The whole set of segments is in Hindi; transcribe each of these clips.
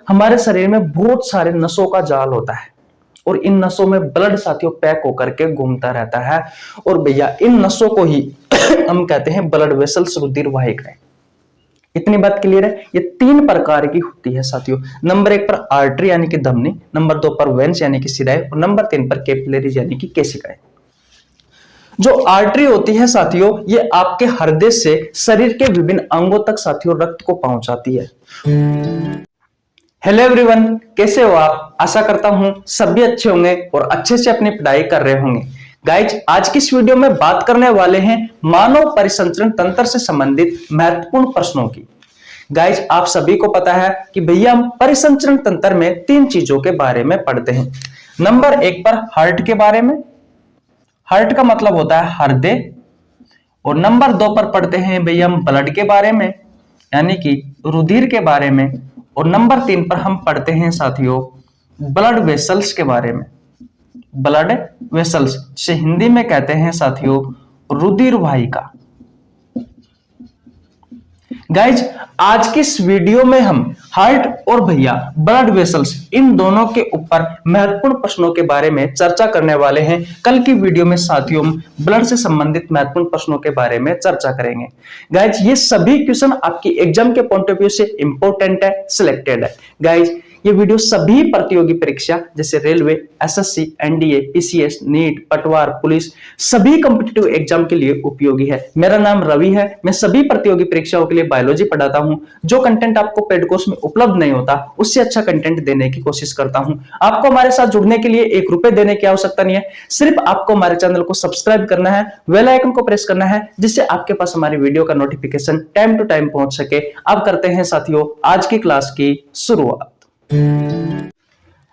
हमारे शरीर में बहुत सारे नसों का जाल होता है और इन नसों में ब्लड साथियों पैक होकर के घूमता रहता है। और भैया इन नसों को ही हम कहते हैं ब्लड वेसल्स, रुधिर वाहिकाएं। इतनी बात क्लियर है। ये 3 प्रकार की होती है साथियों। नंबर 1 पर आर्टरी यानी कि धमनी, नंबर 2 पर वेन्स यानी कि शिराएं और नंबर 3 पर कैपिलरीज यानी कि केशिकाएं। जो आर्टरी होती है साथियों, ये आपके हृदय से शरीर के विभिन्न अंगों तक साथियों रक्त को पहुंचाती है। हेलो एवरीवन, कैसे हो आप? आशा करता हूं सभी अच्छे होंगे और अच्छे से अपनी पढ़ाई कर रहे होंगे। गाइज, आज की इस वीडियो में बात करने वाले हैं मानव परिसंचरण तंत्र से संबंधित महत्वपूर्ण प्रश्नों की। गाइज, आप सभी को पता है कि भैया हम परिसंचरण तंत्र में 3 चीजों के बारे में पढ़ते हैं। नंबर 1 पर हार्ट के बारे में, हार्ट का मतलब होता है हृदय। और नंबर 2 पर पढ़ते हैं भैया हम ब्लड के बारे में यानी कि रुधिर के बारे में। और नंबर 3 पर हम पढ़ते हैं साथियों ब्लड वेसल्स के बारे में। ब्लड वेसल्स जिसे हिंदी में कहते हैं साथियों रुधिर वाहिका। गाइज, आज की इस वीडियो में हम हार्ट और भैया ब्लड वेसल्स इन दोनों के ऊपर महत्वपूर्ण प्रश्नों के बारे में चर्चा करने वाले हैं। कल की वीडियो में साथियों हम ब्लड से संबंधित महत्वपूर्ण प्रश्नों के बारे में चर्चा करेंगे। गाइज, ये सभी क्वेश्चन आपकी एग्जाम के पॉइंट ऑफ व्यू से इंपॉर्टेंट है, सिलेक्टेड है। गाइज, ये वीडियो सभी प्रतियोगी परीक्षा जैसे railway, SSC, NDA, PCS, NEET, पटवार, पुलिस सभी कॉम्पिटिटिव एग्जाम के लिए उपयोगी है। मेरा नाम रवि है। मैं सभी प्रतियोगी परीक्षाओं के लिए बायोलॉजी पढ़ाता हूं। जो कंटेंट आपको पेड कोर्स में उपलब्ध नहीं होता उससे अच्छा कंटेंट देने की कोशिश करता हूं। आपको हमारे साथ जुड़ने के लिए ₹1 देने की आवश्यकता नहीं है। सिर्फ आपको हमारे चैनल को सब्सक्राइब करना है, बेल आइकन को प्रेस करना है, जिससे आपके पास हमारी वीडियो का नोटिफिकेशन टाइम टू टाइम पहुंच सके। अब करते हैं साथियों आज की क्लास की शुरुआत।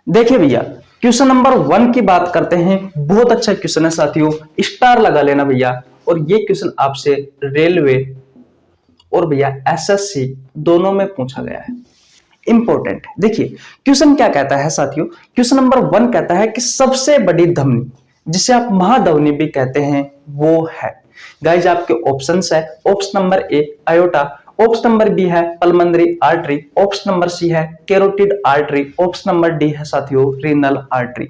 देखिए भैया, क्वेश्चन नंबर 1 की बात करते हैं। बहुत अच्छा क्वेश्चन है साथियों, स्टार लगा लेना भैया। और ये क्वेश्चन आपसे रेलवे और भैया एसएससी दोनों में पूछा गया है, इंपॉर्टेंट। देखिए क्वेश्चन क्या कहता है साथियों। क्वेश्चन नंबर 1 कहता है कि सबसे बड़ी धमनी जिसे आप महाधमनी भी कहते हैं वो है। गाइज, आपके ऑप्शंस है। Option number A aorta, option number B है pulmonary artery, option number C है carotid artery, option number D है साथियों रीनल आर्टरी।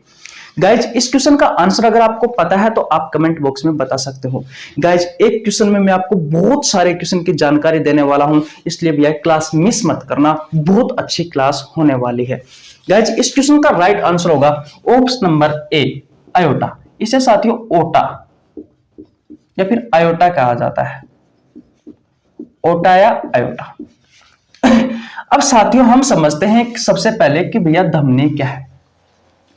गाइज, इस क्वेश्चन का आंसर अगर आपको पता है तो आप कमेंट बॉक्स में बता सकते हो। गाइज, एक क्वेश्चन में मैं आपको बहुत सारे क्वेश्चन की जानकारी देने वाला हूं, इसलिए भैया क्लास मिस मत करना, बहुत अच्छी क्लास होने वाली है। गाइज, इस क्वेश्चन का राइट आंसर होगा ऑप्शन नंबर ए आयोटा। इसे साथियों ओटा या फिर आयोटा कहा जाता है, ओटा या आयोटा। अब साथियों हम समझते हैं सबसे पहले कि भैया धमनी क्या है।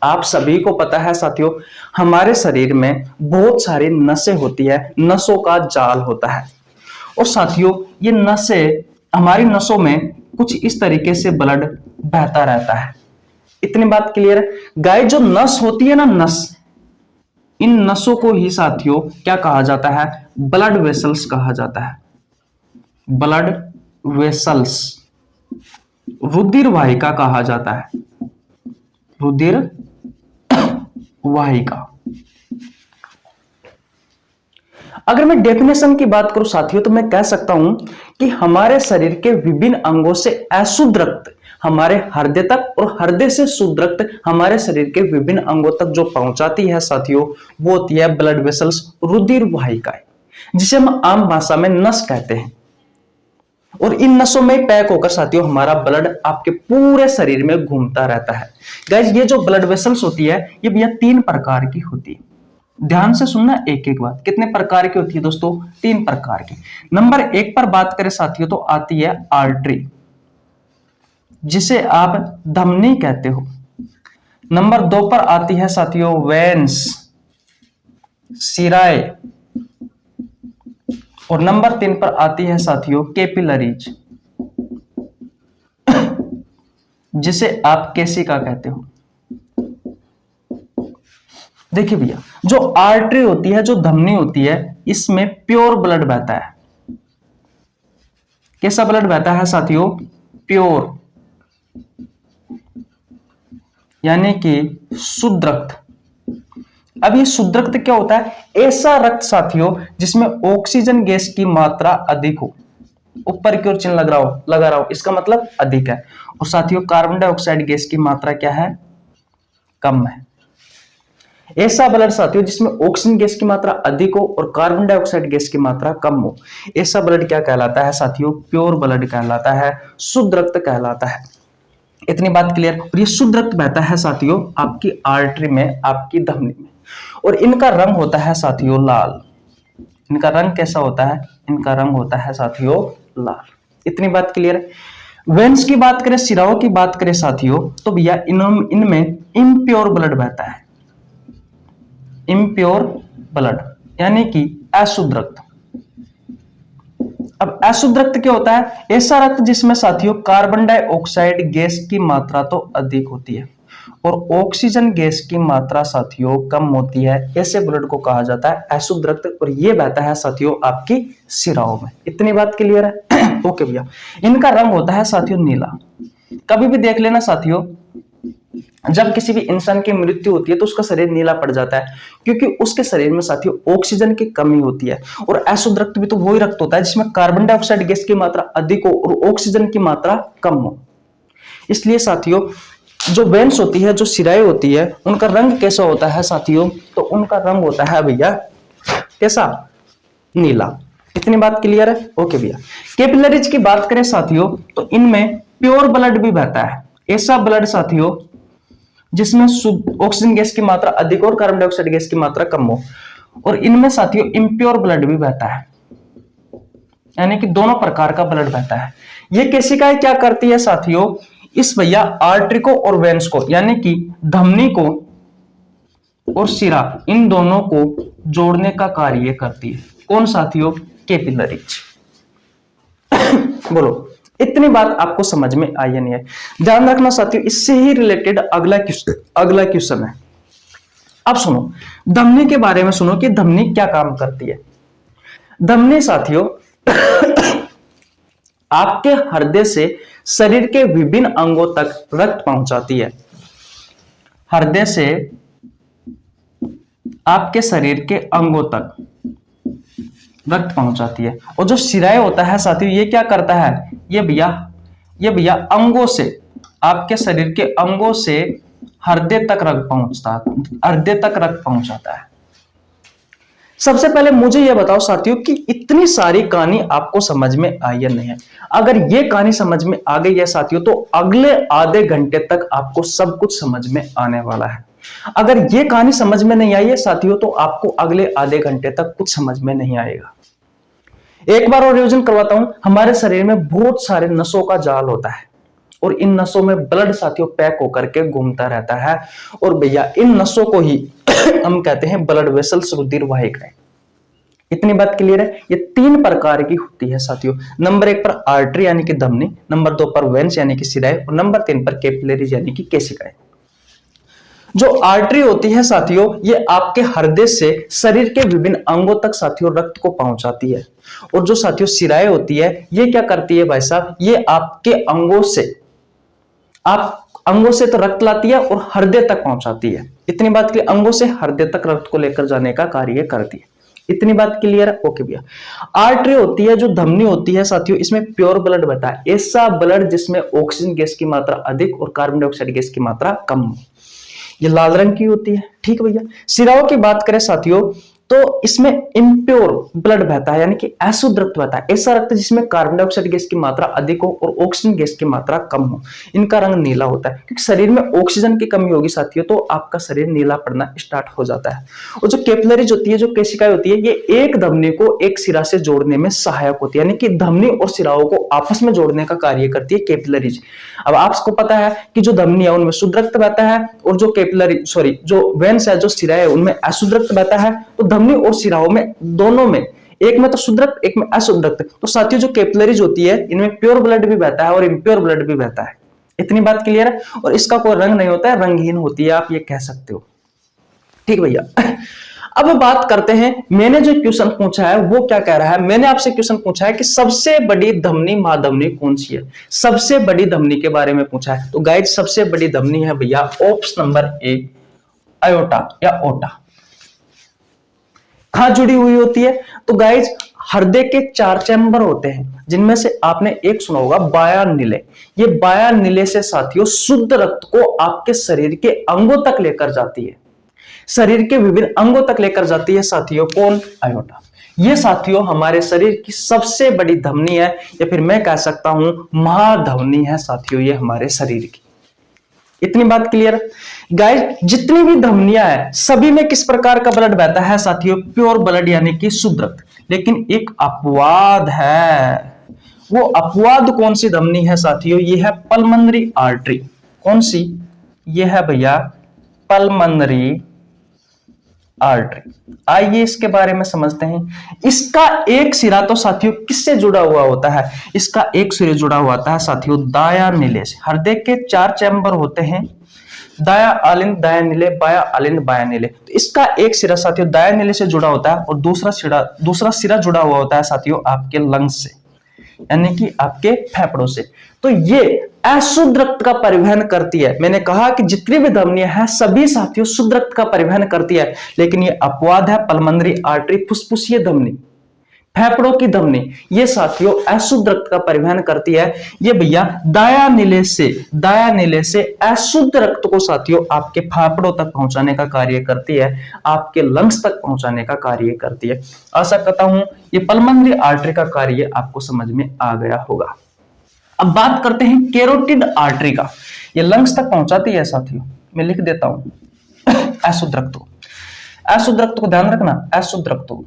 आप सभी को पता है साथियों हमारे शरीर में बहुत सारी नसें होती है, नसों का जाल होता है। और साथियों ये नसें, हमारी नसों में कुछ इस तरीके से ब्लड बहता रहता है। इतनी बात क्लियर है। गाइस, जो नस होती है ना, नस, इन नसों को ही साथियों क्या कहा जाता है? ब्लड वेसल्स कहा जाता है। ब्लड वेसल्स, रुधिर वाहिका कहा जाता है, रुधिर वाहिका। अगर मैं डेफिनेशन की बात करूं साथियों तो मैं कह सकता हूं कि हमारे शरीर के विभिन्न अंगों से अशुद्ध रक्त हमारे हृदय तक और हृदय से शुद्ध रक्त हमारे शरीर के विभिन्न अंगों तक जो पहुंचाती है साथियों वो होती है ब्लड वेसल्स, रुधिर वाहिकाएं, जिसे हम आम भाषा में नस कहते हैं। और इन नसों में पैक होकर साथियों हमारा ब्लड आपके पूरे शरीर में घूमता रहता है। गाइस, ये जो ब्लड वेसल्स होती है ये भैया 3 प्रकार की होती है। ध्यान से सुनना एक एक बात। कितने प्रकार की होती है दोस्तों? 3 प्रकार की। नंबर 1 पर बात करें साथियों तो आती है आर्टरी, जिसे आप धमनी कहते हो। नंबर 2 पर आती है साथियों वेन्स, शिराएं। और नंबर 3 पर आती है साथियों कैपिलरीज, जिसे आप केशिका कहते हो। देखिए भैया, जो आर्टरी होती है, जो धमनी होती है, इसमें प्योर ब्लड बहता है। कैसा ब्लड बहता है साथियों? प्योर, यानी कि शुद्ध रक्त। अब ये शुद्ध रक्त क्या होता है? ऐसा रक्त साथियों जिसमें ऑक्सीजन गैस की मात्रा अधिक हो। ऊपर की ओर चिन्ह लगा रहा हूं, इसका मतलब अधिक है। और साथियों कार्बन डाइऑक्साइड गैस की मात्रा क्या है, कम है। ऐसा ब्लड साथियों जिसमें ऑक्सीजन गैस की मात्रा अधिक हो और कार्बन डाइऑक्साइड गैस की मात्रा कम हो, ऐसा ब्लड क्या कहलाता है साथियों, प्योर ब्लड कहलाता है, शुद्ध रक्त कहलाता है। इतनी बात क्लियर। और ये शुद्ध रक्त बहता है साथियों आपकी आर्टरी में, आपकी धमनी में, और इनका रंग होता है साथियों लाल। इनका रंग कैसा होता है, इनका रंग होता है साथियों लाल। इतनी बात क्लियर है। वेन्स की बात करें, सिराओं की बात करें साथियों, तो भैया इनमें इम्प्योर ब्लड बहता है, इम्प्योर ब्लड यानी कि अशुद्ध रक्त। अब अशुद्ध रक्त क्या होता है, ऐसा रक्त जिसमें साथियों कार्बन डाइऑक्साइड गैस की मात्रा तो अधिक होती है और ऑक्सीजन गैस की मात्रा साथियों कम होती है, ऐसे ब्लड को कहा जाता है अशुद्ध रक्त, और ये बहता है साथियों आपकी सिराओं में। इतनी बात क्लियर है। ओके भैया, इनका रंग होता है साथियों नीला। कभी भी देख लेना साथियों, जब किसी भी इंसान की मृत्यु होती है तो उसका शरीर नीला पड़ जाता है, क्योंकि उसके शरीर में साथियों ऑक्सीजन की कमी होती है। और अशुद्ध रक्त भी तो वही रक्त होता है जिसमें कार्बन डाइऑक्साइड गैस की मात्रा अधिक हो और ऑक्सीजन की मात्रा कम हो। इसलिए साथियों जो वेन्स होती है, जो सिराएं होती है, उनका रंग कैसा होता है साथियों, तो उनका रंग होता है भैया कैसा, नीला। इतनी बात क्लियर है। ओके भैया, कैपिलरीज की बात करें साथियों, तो इनमें प्योर ब्लड भी बहता है, ऐसा ब्लड साथियों जिसमें ऑक्सीजन गैस की मात्रा अधिक और कार्बन डाइऑक्साइड गैस की मात्रा कम हो। और इनमें साथियों इम्प्योर ब्लड भी बहता है, यानी कि दोनों प्रकार का ब्लड बहता है। ये केशिकाएं क्या करती है साथियों, इस भैया आर्टरी को और वेन्स को, यानी कि धमनी को और सिरा, इन दोनों को जोड़ने का कार्य करती है। कौन साथियों, कैपिलरीज। बोलो, इतनी बात आपको समझ में आई या नहीं है। ध्यान रखना साथियों, इससे ही रिलेटेड अगला क्वेश्चन है। अब सुनो, धमनी के बारे में सुनो कि धमनी क्या काम करती है। धमनी साथियों आपके हृदय से शरीर के विभिन्न अंगों तक रक्त पहुंचाती है। हृदय से आपके शरीर के अंगों तक रक्त पहुंचाती है। और जो सिराएं होता है साथियों, ये क्या करता है, ये भैया अंगों से, आपके शरीर के अंगों से हृदय तक रक्त पहुंचाता है। सबसे पहले मुझे यह बताओ साथियों कि इतनी सारी कहानी आपको समझ में आई या नहीं है। अगर ये कहानी समझ में आ गई है साथियों, तो अगले आधे घंटे तक आपको सब कुछ समझ में आने वाला है। अगर ये कहानी समझ में नहीं आई है साथियों, तो आपको अगले आधे घंटे तक कुछ समझ में नहीं आएगा। एक बार और रिवीजन करवाता हूं। हमारे शरीर में बहुत सारे नसों का जाल होता है और इन नसों में ब्लड साथियों पैक होकर के घूमता रहता है, और भैया इन नसों को ही हम कहते हैं ब्लड वेसल्स, रुधिर वाहिकाएं। इतनी बात क्लियर है। ये तीन प्रकार की होती है साथियों। नंबर 1 पर आर्टरी यानी कि धमनी, नंबर 2 पर वेन्स यानी कि सिराएं, और नंबर 3 पर कैपिलरीज यानी कि केशिकाएं। जो आर्टरी होती है साथियों, ये आपके हृदय से शरीर के विभिन्न अंगों तक साथियों रक्त को पहुंचाती है। और जो साथियों सिराएं होती है, ये क्या करती है भाई साहब, ये आपके अंगों से तो रक्त लाती है और हृदय तक पहुंचाती है। इतनी बात के अंगों से हृदय तक रक्त को लेकर जाने का कार्य करती है। इतनी बात क्लियर है। ओके भैया, आर्टरी होती है, जो धमनी होती है साथियों, इसमें प्योर ब्लड बहता है, ऐसा ब्लड जिसमें ऑक्सीजन गैस की मात्रा अधिक और कार्बन डाइऑक्साइड गैस की मात्रा कम हो। ये लाल रंग की होती है। ठीक है भैया। सिराओं की बात करें साथियों, तो इसमें इम्प्योर ब्लड बहता है, यानी कि अशुद्ध रक्त बहता है, ऐसा रक्त जिसमें कार्बन डाइऑक्साइड गैस की मात्रा अधिक हो और ऑक्सीजन गैस की मात्रा कम हो। इनका रंग नीला होता है, क्योंकि शरीर में ऑक्सीजन की कमी होगी साथियों, तो आपका शरीर नीला पड़ना स्टार्ट हो जाता है। और जो कैपिलरीज होती है, जो केशिकाएं होती है, ये एक धमनी को एक सिरा से जोड़ने में सहायक होती है, यानी कि धमनी और सिराओं को आपस में जोड़ने का कार्य करती है कैपिलरीज। अब आपको पता है कि जो धमनी है उनमें शुद्ध रक्त बहता है, और जो वेन्स है, जो सिराएं है, उनमें अशुद्ध रक्त बहता है। तो धमनी और सिराओं में, दोनों में, एक में तो शुद्ध रक्त, एक में अशुद्ध रक्त। तो साथियों जो कैपिलरीज होती है, इनमें प्योर ब्लड भी बहता है और इम्प्योर ब्लड भी बहता है। इतनी बात क्लियर है। और इसका कोई रंग नहीं होता है, रंगहीन होती है, आप ये कह सकते हो। ठीक भैया। अब बात करते हैं, मैंने जो क्वेश्चन पूछा है वो क्या कह रहा है। मैंने आपसे क्वेश्चन पूछा है कि सबसे बड़ी धमनी महाधमनी कौन सी है। सबसे बड़ी धमनी के बारे में पूछा है। तो गाइज सबसे बड़ी धमनी है भैया ऑप्शन नंबर ए, अयोटा या ओटा। कहां जुड़ी हुई होती है? तो गाइज हृदय के 4 चैम्बर होते हैं, जिनमें से आपने एक सुना होगा बाया नीले। ये बाया नीले से साथियों शुद्ध रक्त को आपके शरीर के अंगों तक लेकर जाती है, शरीर के विभिन्न अंगों तक लेकर जाती है साथियों। कौन? आयोटा। ये साथियों हमारे शरीर की सबसे बड़ी धमनी है, या फिर मैं कह सकता हूं महाधमनी है साथियों, ये हमारे शरीर की। इतनी बात क्लियर? गाइस जितनी भी धमनियां हैं सभी में किस प्रकार का ब्लड बहता है साथियों? प्योर ब्लड यानी कि शुद्ध रक्त। लेकिन एक अपवाद है। वो अपवाद कौन सी धमनी है साथियों? ये है पल्मोनरी आर्टरी। कौन सी? ये है भैया पल्मोनरी आर्टरी। आइए इसके बारे में समझते हैं। इसका एक सिरा तो साथियों किससे जुड़ा हुआ होता है? इसका एक सिरा जुड़ा हुआ होता है साथियों दाया नीले से। हृदय के 4 चैम्बर होते हैं, दाया आलिंद, दाया नीले, बाया आलिंद, बाया नीले। तो इसका एक सिरा साथियों दाया नीले से जुड़ा होता है और दूसरा सिरा जुड़ा हुआ होता है साथियों आपके लंग्स से, यानी कि आपके फेफड़ों से। तो ये अशुद्ध रक्त का परिवहन करती है। मैंने कहा कि जितनी भी धमनियां हैं सभी साथियों शुद्ध रक्त का परिवहन करती है, लेकिन ये अपवाद है पल्मोनरी आर्टरी, फुसफुसीय धमनी, फेफड़ों की धमनी, ये साथियों अशुद्ध रक्त का परिवहन करती है। ये भैया दाया नीले से अशुद्ध रक्त को साथियों आपके फेफड़ों तक पहुंचाने का कार्य करती है, आपके लंग्स तक पहुंचाने का कार्य करती है। आशा करता हूं ये पल्मोनरी आर्टरी का कार्य आपको समझ में आ गया होगा। अब बात करते हैं कैरोटिड आर्टरी का। ये लंग्स तक पहुंचाती है साथियों, मैं लिख देता हूं अशुद्ध रक्त को। अशुद्ध रक्त को ध्यान रखना, अशुद्ध रक्त को।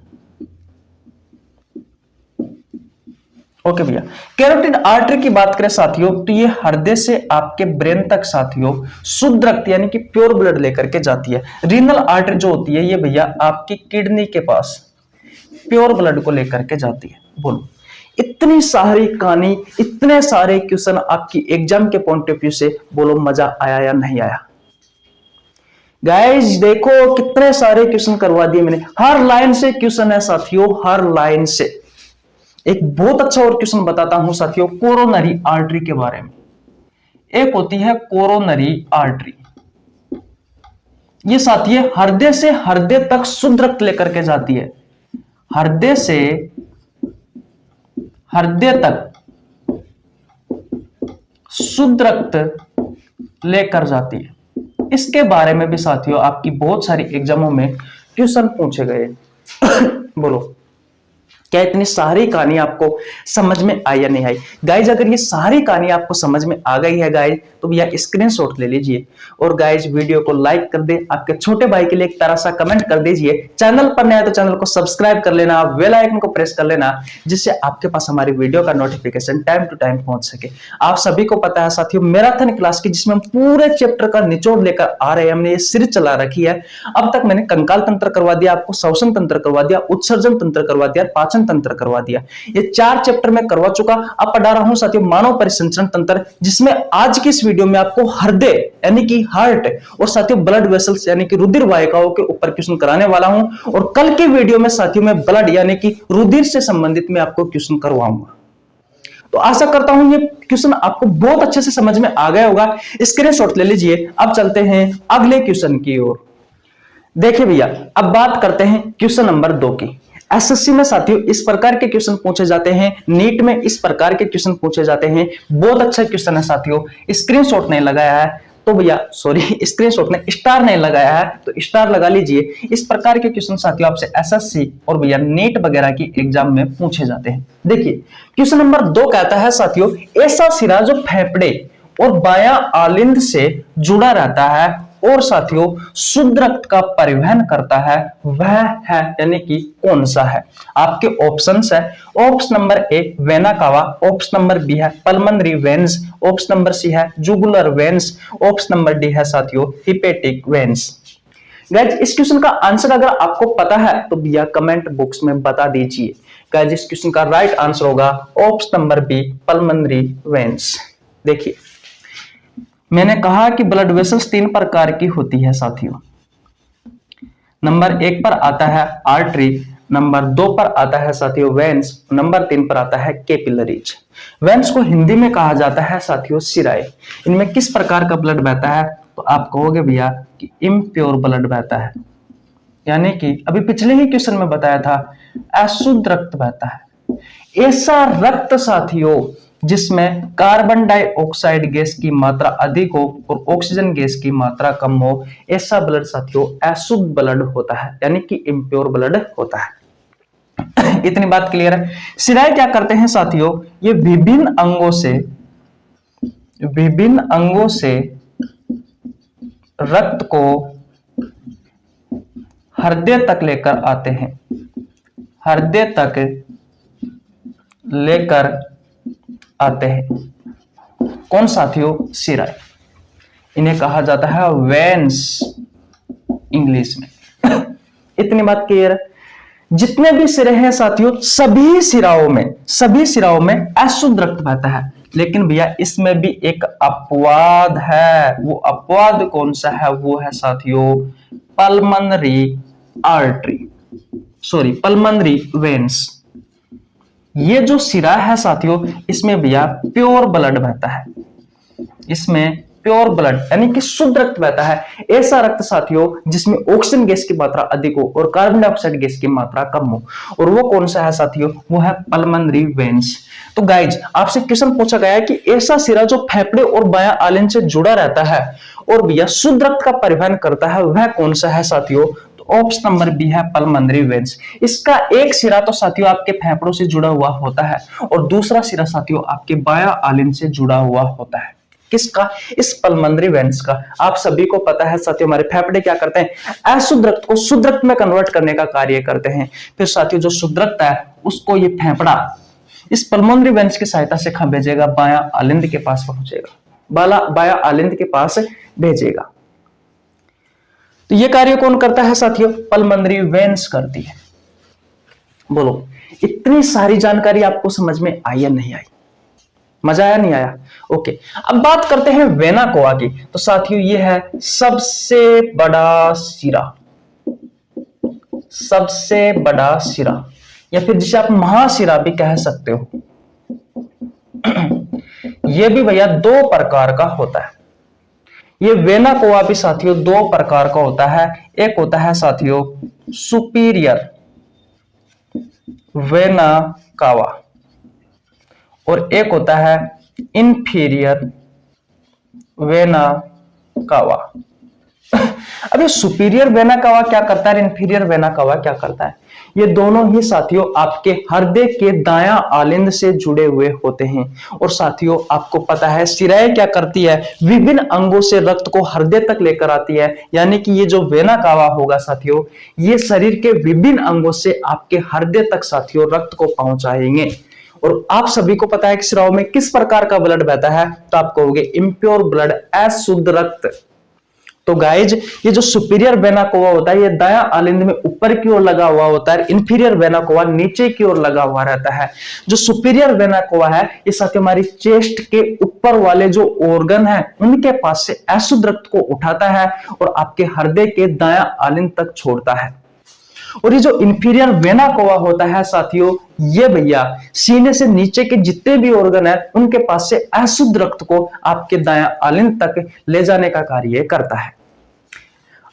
ओके भैया, कैरोटिड आर्टरी की बात करें साथियों तो ये हृदय से आपके ब्रेन तक साथियों शुद्ध रक्त यानी कि प्योर ब्लड लेकर के जाती है। रीनल आर्टरी जो होती है ये भैया आपकी किडनी के पास प्योर ब्लड को लेकर के जाती है। बोलो, इतनी सारी कहानी, इतने सारे क्वेश्चन आपकी एग्जाम के पॉइंट ऑफ व्यू से, बोलो मजा आया या नहीं आया? गाइस देखो कितने सारे क्वेश्चन करवा दिए मैंने, हर लाइन से क्वेश्चन है साथियों, हर लाइन से। एक बहुत अच्छा और क्वेश्चन बताता हूं साथियों कोरोनरी आर्टरी के बारे में। एक होती है कोरोनरी आर्टरी, ये साथियों हृदय से हृदय तक शुद्ध रक्त लेकर के जाती है, हृदय से हृदय तक शुद्ध रक्त लेकर जाती है। इसके बारे में भी साथियों आपकी बहुत सारी एग्जामों में क्वेश्चन पूछे गए। बोलो क्या इतनी सारी कहानी आपको समझ में आई या नहीं आई? गाइज अगर ये सारी कहानी आपको समझ में आ गई है गाइज तो भैया स्क्रीनशॉट ले लीजिए और गाइज वीडियो को लाइक कर दे, आपके छोटे भाई के लिए एक तरह सा कमेंट कर दीजिए। चैनल पर नया तो चैनल को सब्सक्राइब कर लेना, बेल आइकन को प्रेस कर लेना, जिससे आपके पास हमारी वीडियो का नोटिफिकेशन टाइम टू टाइम पहुंच सके। आप सभी को पता है साथियों मैराथन क्लास की जिसमें हम पूरे चैप्टर का निचोड़ लेकर आ रहे हैं, हमने ये सीरीज चला रखी है। अब तक मैंने कंकाल तंत्र करवा दिया, आपको श्वसन तंत्र करवा दिया, उत्सर्जन तंत्र करवा दिया, पाचन तंत्र करवा दिया। ये 4 चैप्टर में करवा चुका। अब पढ़ा रहा हूं साथियों मानव परिसंचरण तंत्र, जिसमें आज की इस वीडियो में आपको हृदय यानी कि हार्ट और साथियों ब्लड वेसल्स यानी कि रुधिर वाहिकाओं के ऊपर क्वेश्चन कराने वाला हूं। और कल के वीडियो में साथियों में ब्लड यानी कि रुधिर से संबंधित मैं आपको क्वेश्चन करवाऊंगा। तो आशा करता हूं ये क्वेश्चन आपको बहुत अच्छे से समझ में आ गया होगा। स्क्रीनशॉट ले लीजिए। अब चलते हैं अगले क्वेश्चन की ओर। देखिए भैया अब बात करते हैं क्वेश्चन नंबर 2 की। एसएससी में साथियों इस प्रकार के क्वेश्चन पूछे जाते हैं, नीट में इस प्रकार के क्वेश्चन पूछे जाते हैं। बहुत अच्छा क्वेश्चन है साथियों। स्क्रीनशॉट नहीं लगाया है तो भैया सॉरी स्क्रीनशॉट में स्टार नहीं लगाया है तो स्टार लगा लीजिए। इस प्रकार के क्वेश्चन साथियों आपसे एसएससी और भैया नीट वगैरह की एग्जाम में पूछे जाते हैं। देखिए क्वेश्चन नंबर 2 कहता है साथियों ऐसा सिरा जो फेफड़े और बाया आलिंद से जुड़ा रहता है और साथियों शुद्ध रक्त का परिवहन करता है, वह है यानी कि कौन सा है? आपके ऑप्शंस है। Option number A vena cava, option number B है pulmonary veins, option number C है jugular veins, option number D है साथियों हिपेटिक वेन्स। गाइज इस क्वेश्चन का आंसर अगर आपको पता है तो भैया कमेंट बॉक्स में बता दीजिए। गाइज इस क्वेश्चन का राइट आंसर होगा option number B pulmonary veins. देखिए मैंने कहा कि ब्लड वेसल्स 3 प्रकार की होती है साथियों। नंबर 1 पर आता है आर्टरी, नंबर 2 पर आता है साथियों वेन्स, नंबर 3 पर आता है कैपिलरीज। वेन्स को हिंदी में कहा जाता है साथियों सिराएं। इनमें किस प्रकार का ब्लड बहता है? तो आप कहोगे भैया कि इम्प्योर ब्लड बहता है। यानी कि अभी पिछले ही क्वेश्चन में बताया था अशुद्ध रक्त बहता है। ऐसा रक्त साथियों जिसमें कार्बन डाइऑक्साइड गैस की मात्रा अधिक हो और ऑक्सीजन गैस की मात्रा कम हो, ऐसा ब्लड साथियों अशुद्ध ब्लड होता है, यानी कि इम्प्योर ब्लड होता है। इतनी बात क्लियर है। सिराएं क्या करते हैं साथियों, ये विभिन्न अंगों से रक्त को हृदय तक लेकर आते हैं, हृदय तक लेकर आते हैं। कौन साथियों, सिराएं। इन्हें कहा जाता है वेन्स इंग्लिश में। इतनी बात क्लियर है। जितने भी सिरे हैं साथियों, सभी सिराओं में अशुद्ध रक्त बहता है। लेकिन भैया इसमें भी एक अपवाद है। वो अपवाद कौन सा है, वो है साथियों पल्मोनरी वेन्स। ये जो सिरा है साथियों, इसमें भैया प्योर ब्लड बहता है, इसमें प्योर ब्लड यानी कि शुद्ध रक्त बहता है। ऐसा रक्त साथियों जिसमें ऑक्सीजन गैस की मात्रा अधिक हो और कार्बन डाइऑक्साइड गैस की मात्रा कम हो। और वो कौन सा है साथियों, वो है पल्मोनरी वेन्स। तो गाइज आपसे क्वेश्चन पूछा गया है कि ऐसा सिरा जो फेफड़े और बायां आलिंद से जुड़ा रहता है और भैया शुद्ध रक्त का परिवहन करता है, वह कौन सा है साथियों। ऑप्शन नंबर बी है पल्मोनरी वेन्स। इसका एक सिरा तो साथियों आपके फेफड़ों से जुड़ा हुआ होता है और दूसरा सिरा साथियों आपके बायां आलिंद से जुड़ा हुआ होता है। किसका, इस पल्मोनरी वेन्स का। आप सभी को पता है साथियों हमारे फेफड़े क्या करते हैं, अशुद्ध रक्त को शुद्ध रक्त में कन्वर्ट करने का कार्य करते हैं। फिर साथियों जो शुद्ध रक्त है उसको ये फेफड़ा इस पल्मोनरी वेन्स की सहायता से कहां भेजेगा, बायां आलिंद के पास पहुंचेगा, बायां आलिंद के पास भेजेगा। तो ये कार्य कौन करता है साथियों, पल्मोनरी वेन्स करती है। बोलो इतनी सारी जानकारी आपको समझ में आई या नहीं आई, मजा आया नहीं आया। ओके, अब बात करते हैं वेना कोवा की। तो साथियों ये है सबसे बड़ा सिरा, या फिर जिसे आप महासिरा भी कह सकते हो। यह भी भैया दो प्रकार का होता है। ये वेना कोवा भी साथियों दो प्रकार का होता है। एक होता है साथियों सुपीरियर वेना कावा और एक होता है इंफीरियर वेना कावा। अब ये सुपीरियर वेना कावा क्या करता है, इंफीरियर वेना कावा क्या करता है, ये दोनों ही साथियों आपके हृदय के दायां आलिंद से जुड़े हुए होते हैं। और साथियों आपको पता है सिराएं क्या करती है, विभिन्न अंगों से रक्त को हृदय तक लेकर आती है। यानी कि ये जो वेना कावा होगा साथियों, ये शरीर के विभिन्न अंगों से आपके हृदय तक साथियों रक्त को पहुंचाएंगे। और आप सभी को पता है कि सिराओं में किस प्रकार का ब्लड बहता है, तो आप कहोगे इम्प्योर ब्लड, अशुद्ध रक्त। तो गाइज ये जो सुपीरियर वेना कोवा होता है ये दायां आलिंद में ऊपर की ओर लगा हुआ होता है, इंफीरियर वेना कोवा नीचे की ओर लगा हुआ रहता है। जो सुपीरियर वेना कोवा है ये साथियों हमारी चेस्ट के ऊपर वाले जो ऑर्गन है उनके पास से अशुद्ध रक्त को उठाता है और आपके हृदय के दायां आलिंद तक छोड़ता है। और ये जो इंफीरियर वेना कोवा होता है साथियों, ये भैया सीने से नीचे के जितने भी ऑर्गन है उनके पास से अशुद्ध रक्त को आपके दायां आलिंद तक ले जाने का कार्य करता है।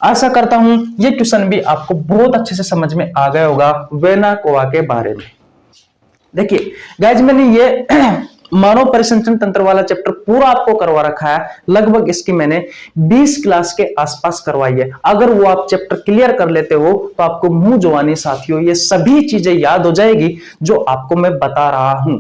आशा करता हूं ये क्वेश्चन भी आपको बहुत अच्छे से समझ में आ गया होगा वेना कोवा के बारे में। देखिए गाइज मैंने ये मानव परिसंचरण तंत्र वाला चैप्टर पूरा आपको करवा रखा है। लगभग इसकी मैंने 20 क्लास के आसपास करवाई है। अगर वो आप चैप्टर क्लियर कर लेते हो तो आपको मुंह जुबानी साथियों ये सभी चीजें याद हो जाएगी जो आपको मैं बता रहा हूं।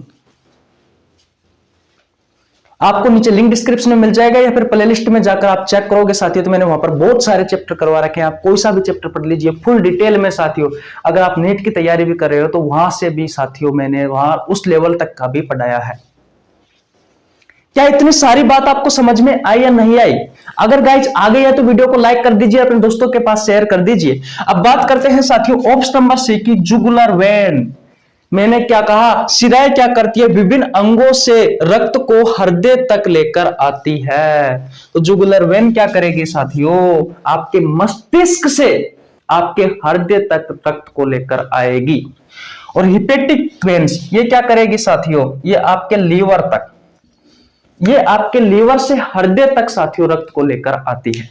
आपको नीचे लिंक डिस्क्रिप्शन में मिल जाएगा या फिर प्लेलिस्ट में जाकर आप चेक करोगे साथियों, तो मैंने वहां पर बहुत सारे चैप्टर करवा रखे हैं। आप कोई सा भी चैप्टर पढ़ लीजिए फुल डिटेल में साथियों। अगर आप नीट की तैयारी भी कर रहे हो तो वहां से भी साथियों मैंने वहां उस लेवल तक का भी पढ़ाया है। क्या इतनी सारी बात आपको समझ में आई या नहीं आई? अगर गाइज आ गई है तो वीडियो को लाइक कर दीजिए, अपने दोस्तों के पास शेयर कर दीजिए। अब बात करते हैं साथियों ऑप्शन नंबर सी की जुगुलर वेन। मैंने क्या कहा, सिराएं क्या करती है, विभिन्न अंगों से रक्त को हृदय तक लेकर आती है। तो जुगुलर वेन क्या करेगी साथियों, आपके मस्तिष्क से आपके हृदय तक रक्त को लेकर आएगी। और हिपेटिक वेन्स ये क्या करेगी साथियों, ये आपके लीवर तक, ये आपके लीवर से हृदय तक साथियों रक्त को लेकर आती है।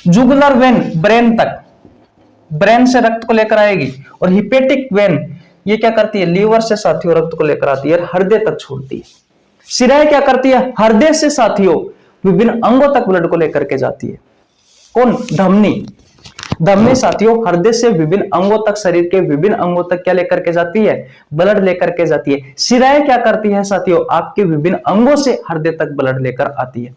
जुगुलर वेन ब्रेन तक, ब्रेन से रक्त को लेकर आएगी, और हिपेटिक वेन ये क्या करती है, लीवर से साथियों रक्त को लेकर आती है, हृदय तक छोड़ती है। शिराएं क्या करती है, हृदय से साथियों विभिन्न अंगों तक ब्लड को लेकर के जाती है। कौन, धमनी। धमनी साथियों हृदय से विभिन्न अंगों तक, शरीर के विभिन्न अंगों तक क्या लेकर के जाती है, ब्लड लेकर के जाती है। शिराएं क्या करती है साथियों, आपके विभिन्न अंगों से हृदय तक ब्लड लेकर आती है।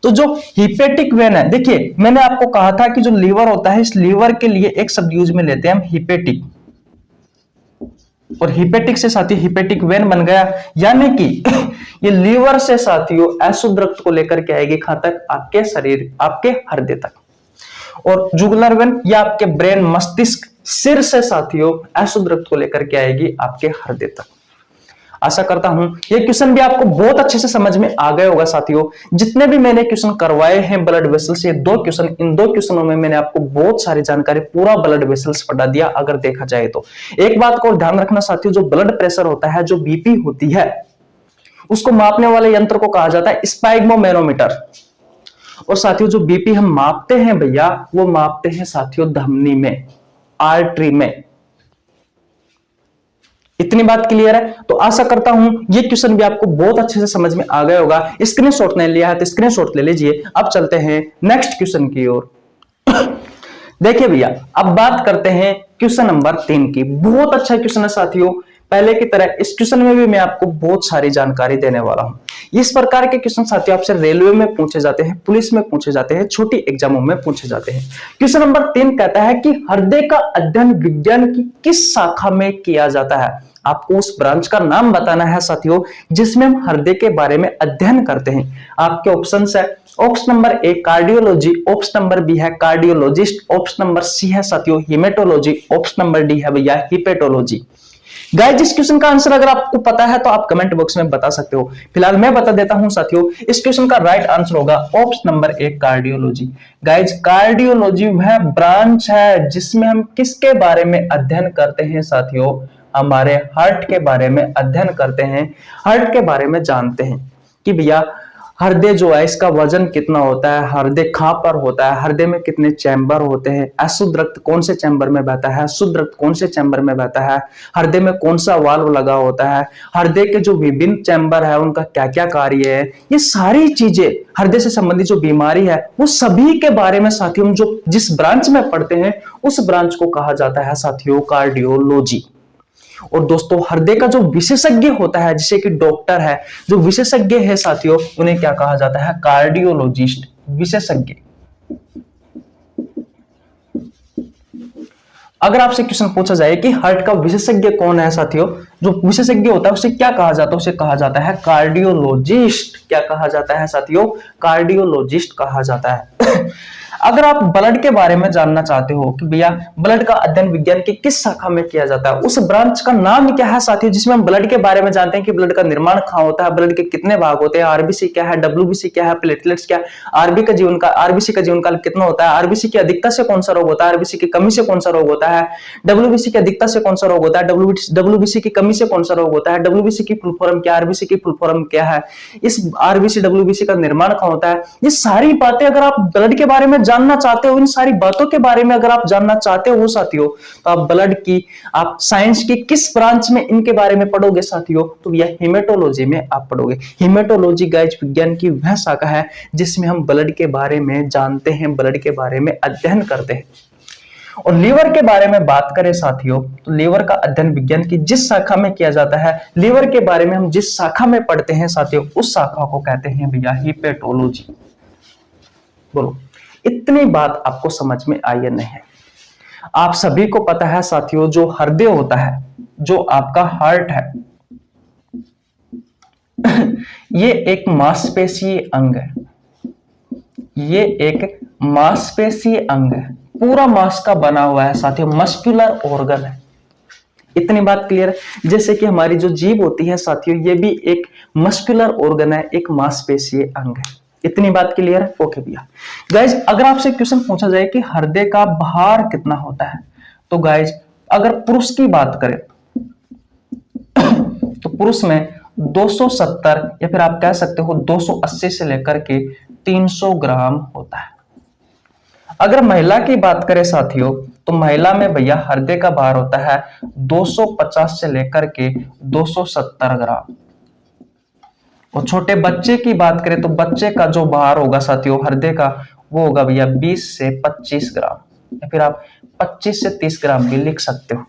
तो जो हिपेटिक वेन है, देखिए मैंने आपको कहा था कि जो लीवर होता है, इस लीवर के लिए एक शब्द यूज में लेते हैं हम, हिपेटिक, और हिपेटिक से साथियों हिपेटिक वेन बन गया, यानी कि ये लीवर से साथियों अशुद्ध रक्त को लेकर के आएगी कहां तक, आपके शरीर, आपके हृदय तक। और जुगुलर वेन ये आपके ब्रेन, मस्तिष्क, सिर से साथियों अशुद्ध रक्त को लेकर के आएगी आपके हृदय तक। आशा करता हूं ये क्वेश्चन भी आपको बहुत अच्छे से समझ में आ गया होगा साथियों। जितने भी मैंने क्वेश्चन करवाए हैं ब्लड वेसल्स, ये 2 क्वेश्चन, इन 2 क्वेश्चनों में मैंने आपको बहुत सारी जानकारी, पूरा ब्लड वेसल्स पढ़ा दिया अगर देखा जाए तो। एक बात को ध्यान रखना साथियों, जो ब्लड प्रेशर होता है, जो बीपी होती है, उसको मापने वाले यंत्र को कहा जाता है स्पाइग्मोमेनोमीटर। और साथियों जो बीपी हम मापते हैं भैया, वो मापते हैं साथियों धमनी में, आर्टरी में। इतनी बात क्लियर है? तो आशा करता हूं ये क्वेश्चन भी आपको बहुत अच्छे से समझ में आ गया होगा। स्क्रीनशॉट नहीं लिया है तो स्क्रीनशॉट ले लीजिए। अब चलते हैं नेक्स्ट क्वेश्चन की ओर। देखिए भैया, अब बात करते हैं क्वेश्चन नंबर 3 की। बहुत अच्छा क्वेश्चन है साथियों। पहले की तरह इस क्वेश्चन में भी मैं आपको बहुत सारी जानकारी देने वाला हूं। इस प्रकार के क्वेश्चन साथियों आपसे रेलवे में पूछे जाते हैं, पुलिस में पूछे जाते हैं, छोटी एग्जामों में पूछे जाते हैं। क्वेश्चन नंबर 3 कहता है कि हृदय का अध्ययन विज्ञान की किस शाखा में किया जाता है। आपको उस ब्रांच का नाम बताना है साथियों जिसमें हम हृदय के बारे में अध्ययन करते हैं। आपके ऑप्शंस है, option number A cardiology, option number B है कार्डियोलॉजिस्ट, ऑप्शन नंबर सी है साथियों हिमेटोलॉजी, ऑप्शन नंबर डी है भैया हिपेटोलॉजी। गाइस इस क्वेश्चन का आंसर अगर आपको पता है तो आप कमेंट बॉक्स में बता सकते हो। फिलहाल मैं बता देता हूं साथियों, इस क्वेश्चन का राइट आंसर होगा option number A cardiology. Guys cardiology वह ब्रांच है जिसमें हम किसके बारे में अध्ययन करते हैं साथियों, हमारे हार्ट के बारे में अध्ययन करते हैं, हार्ट के बारे में जानते हैं कि भैया हृदय जो है इसका वजन कितना होता है, हृदय कहां पर होता है, हृदय में कितने चैम्बर होते हैं, अशुद्ध रक्त कौन से चैम्बर में बहता है, शुद्ध रक्त कौन से चैम्बर में बहता है, हृदय में कौन सा वाल्व लगा होता है, हृदय के जो विभिन्न चैम्बर है उनका क्या क्या कार्य है, ये सारी चीजें हृदय से संबंधित जो बीमारी है वो सभी के बारे में साथियों हम जो जिस ब्रांच में पढ़ते हैं उस ब्रांच को कहा जाता है साथियों कार्डियोलॉजी। और दोस्तों हृदय का जो विशेषज्ञ होता है, जैसे कि डॉक्टर है, जो विशेषज्ञ है साथियों उन्हें क्या कहा जाता है, कार्डियोलॉजिस्ट, विशेषज्ञ। अगर आपसे क्वेश्चन पूछा जाए कि हार्ट का विशेषज्ञ कौन है साथियों, जो विशेषज्ञ होता है उसे क्या कहा जाता है, उसे कहा जाता है कार्डियोलॉजिस्ट। क्या कहा जाता है साथियों, कार्डियोलॉजिस्ट कहा जाता है। अगर आप ब्लड के बारे में जानना चाहते हो कि भैया ब्लड का अध्ययन विज्ञान की किस शाखा में किया जाता है, उस ब्रांच का नाम क्या है साथियों जिसमें हम ब्लड के बारे में जानते हैं कि ब्लड का निर्माण कहां होता है, ब्लड के कितने भाग होते हैं, आरबीसी क्या है, डब्ल्यूबीसी क्या है, प्लेटलेट्स क्या है, आरबीसी का जीवन काल कितना होता है, आरबीसी की अधिकता से कौन सा रोग होता है, आरबीसी की कमी से कौन सा रोग होता है, डब्ल्यूबीसी की अधिकता से कौन सा रोग होता है, डब्ल्यूबीसी की कमी से कौन सा रोग होता है, डब्ल्यूबीसी की फुल फॉर्म क्या है, आरबीसी की फुल फॉर्म क्या है, इस आरबीसी डब्ल्यूबीसी का निर्माण कहां होता है, ये सारी बातें अगर आप ब्लड के बारे में जानना चाहते हो, इन सारी बातों के बारे में अगर आप जानना चाहते हो साथियों, तो आप ब्लड की, आप साइंस की किस ब्रांच में इनके बारे में पढ़ोगे साथियों, तो यह हिमेटोलॉजी में आप पढ़ोगे। हिमेटोलॉजी गाइस विज्ञान की वह शाखा है जिसमें हम ब्लड के बारे में जानते हैं, ब्लड के बारे में अध्ययन करते हैं। और लीवर के बारे में बात करें साथियों, तो लीवर का अध्ययन विज्ञान की जिस शाखा में किया जाता है, लीवर के बारे में हम जिस शाखा में पढ़ते हैं साथियों, उस शाखा को कहते हैं भैया हिपेटोलॉजी। बोलो इतनी बात आपको समझ में आई या नहीं? आप सभी को पता है साथियों जो हृदय होता है, जो आपका हार्ट है, ये एक मांसपेशीय अंग है, ये एक मांसपेशीय अंग है, पूरा मांस का बना हुआ है साथियों, मस्कुलर ऑर्गन है। इतनी बात क्लियर है? जैसे कि हमारी जो जीभ होती है साथियों, ये भी एक मस्कुलर ऑर्गन है, एक मांसपेशीय अंग है। इतनी बात क्लियर है? ओके भैया। गाइज अगर आपसे क्वेश्चन पूछा जाए कि हृदय का भार कितना होता है, तो गाइज अगर पुरुष की बात करें तो पुरुष में 270 या फिर आप कह सकते हो 280 से लेकर के 300 ग्राम होता है। अगर महिला की बात करें साथियों तो महिला में भैया हृदय का भार होता है 250 से लेकर के 270 ग्राम। और छोटे बच्चे की बात करें तो बच्चे का जो भार होगा साथियों हृदय का, वो होगा भैया 20 से 25 ग्राम, या फिर आप 25 से 30 ग्राम भी लिख सकते हो।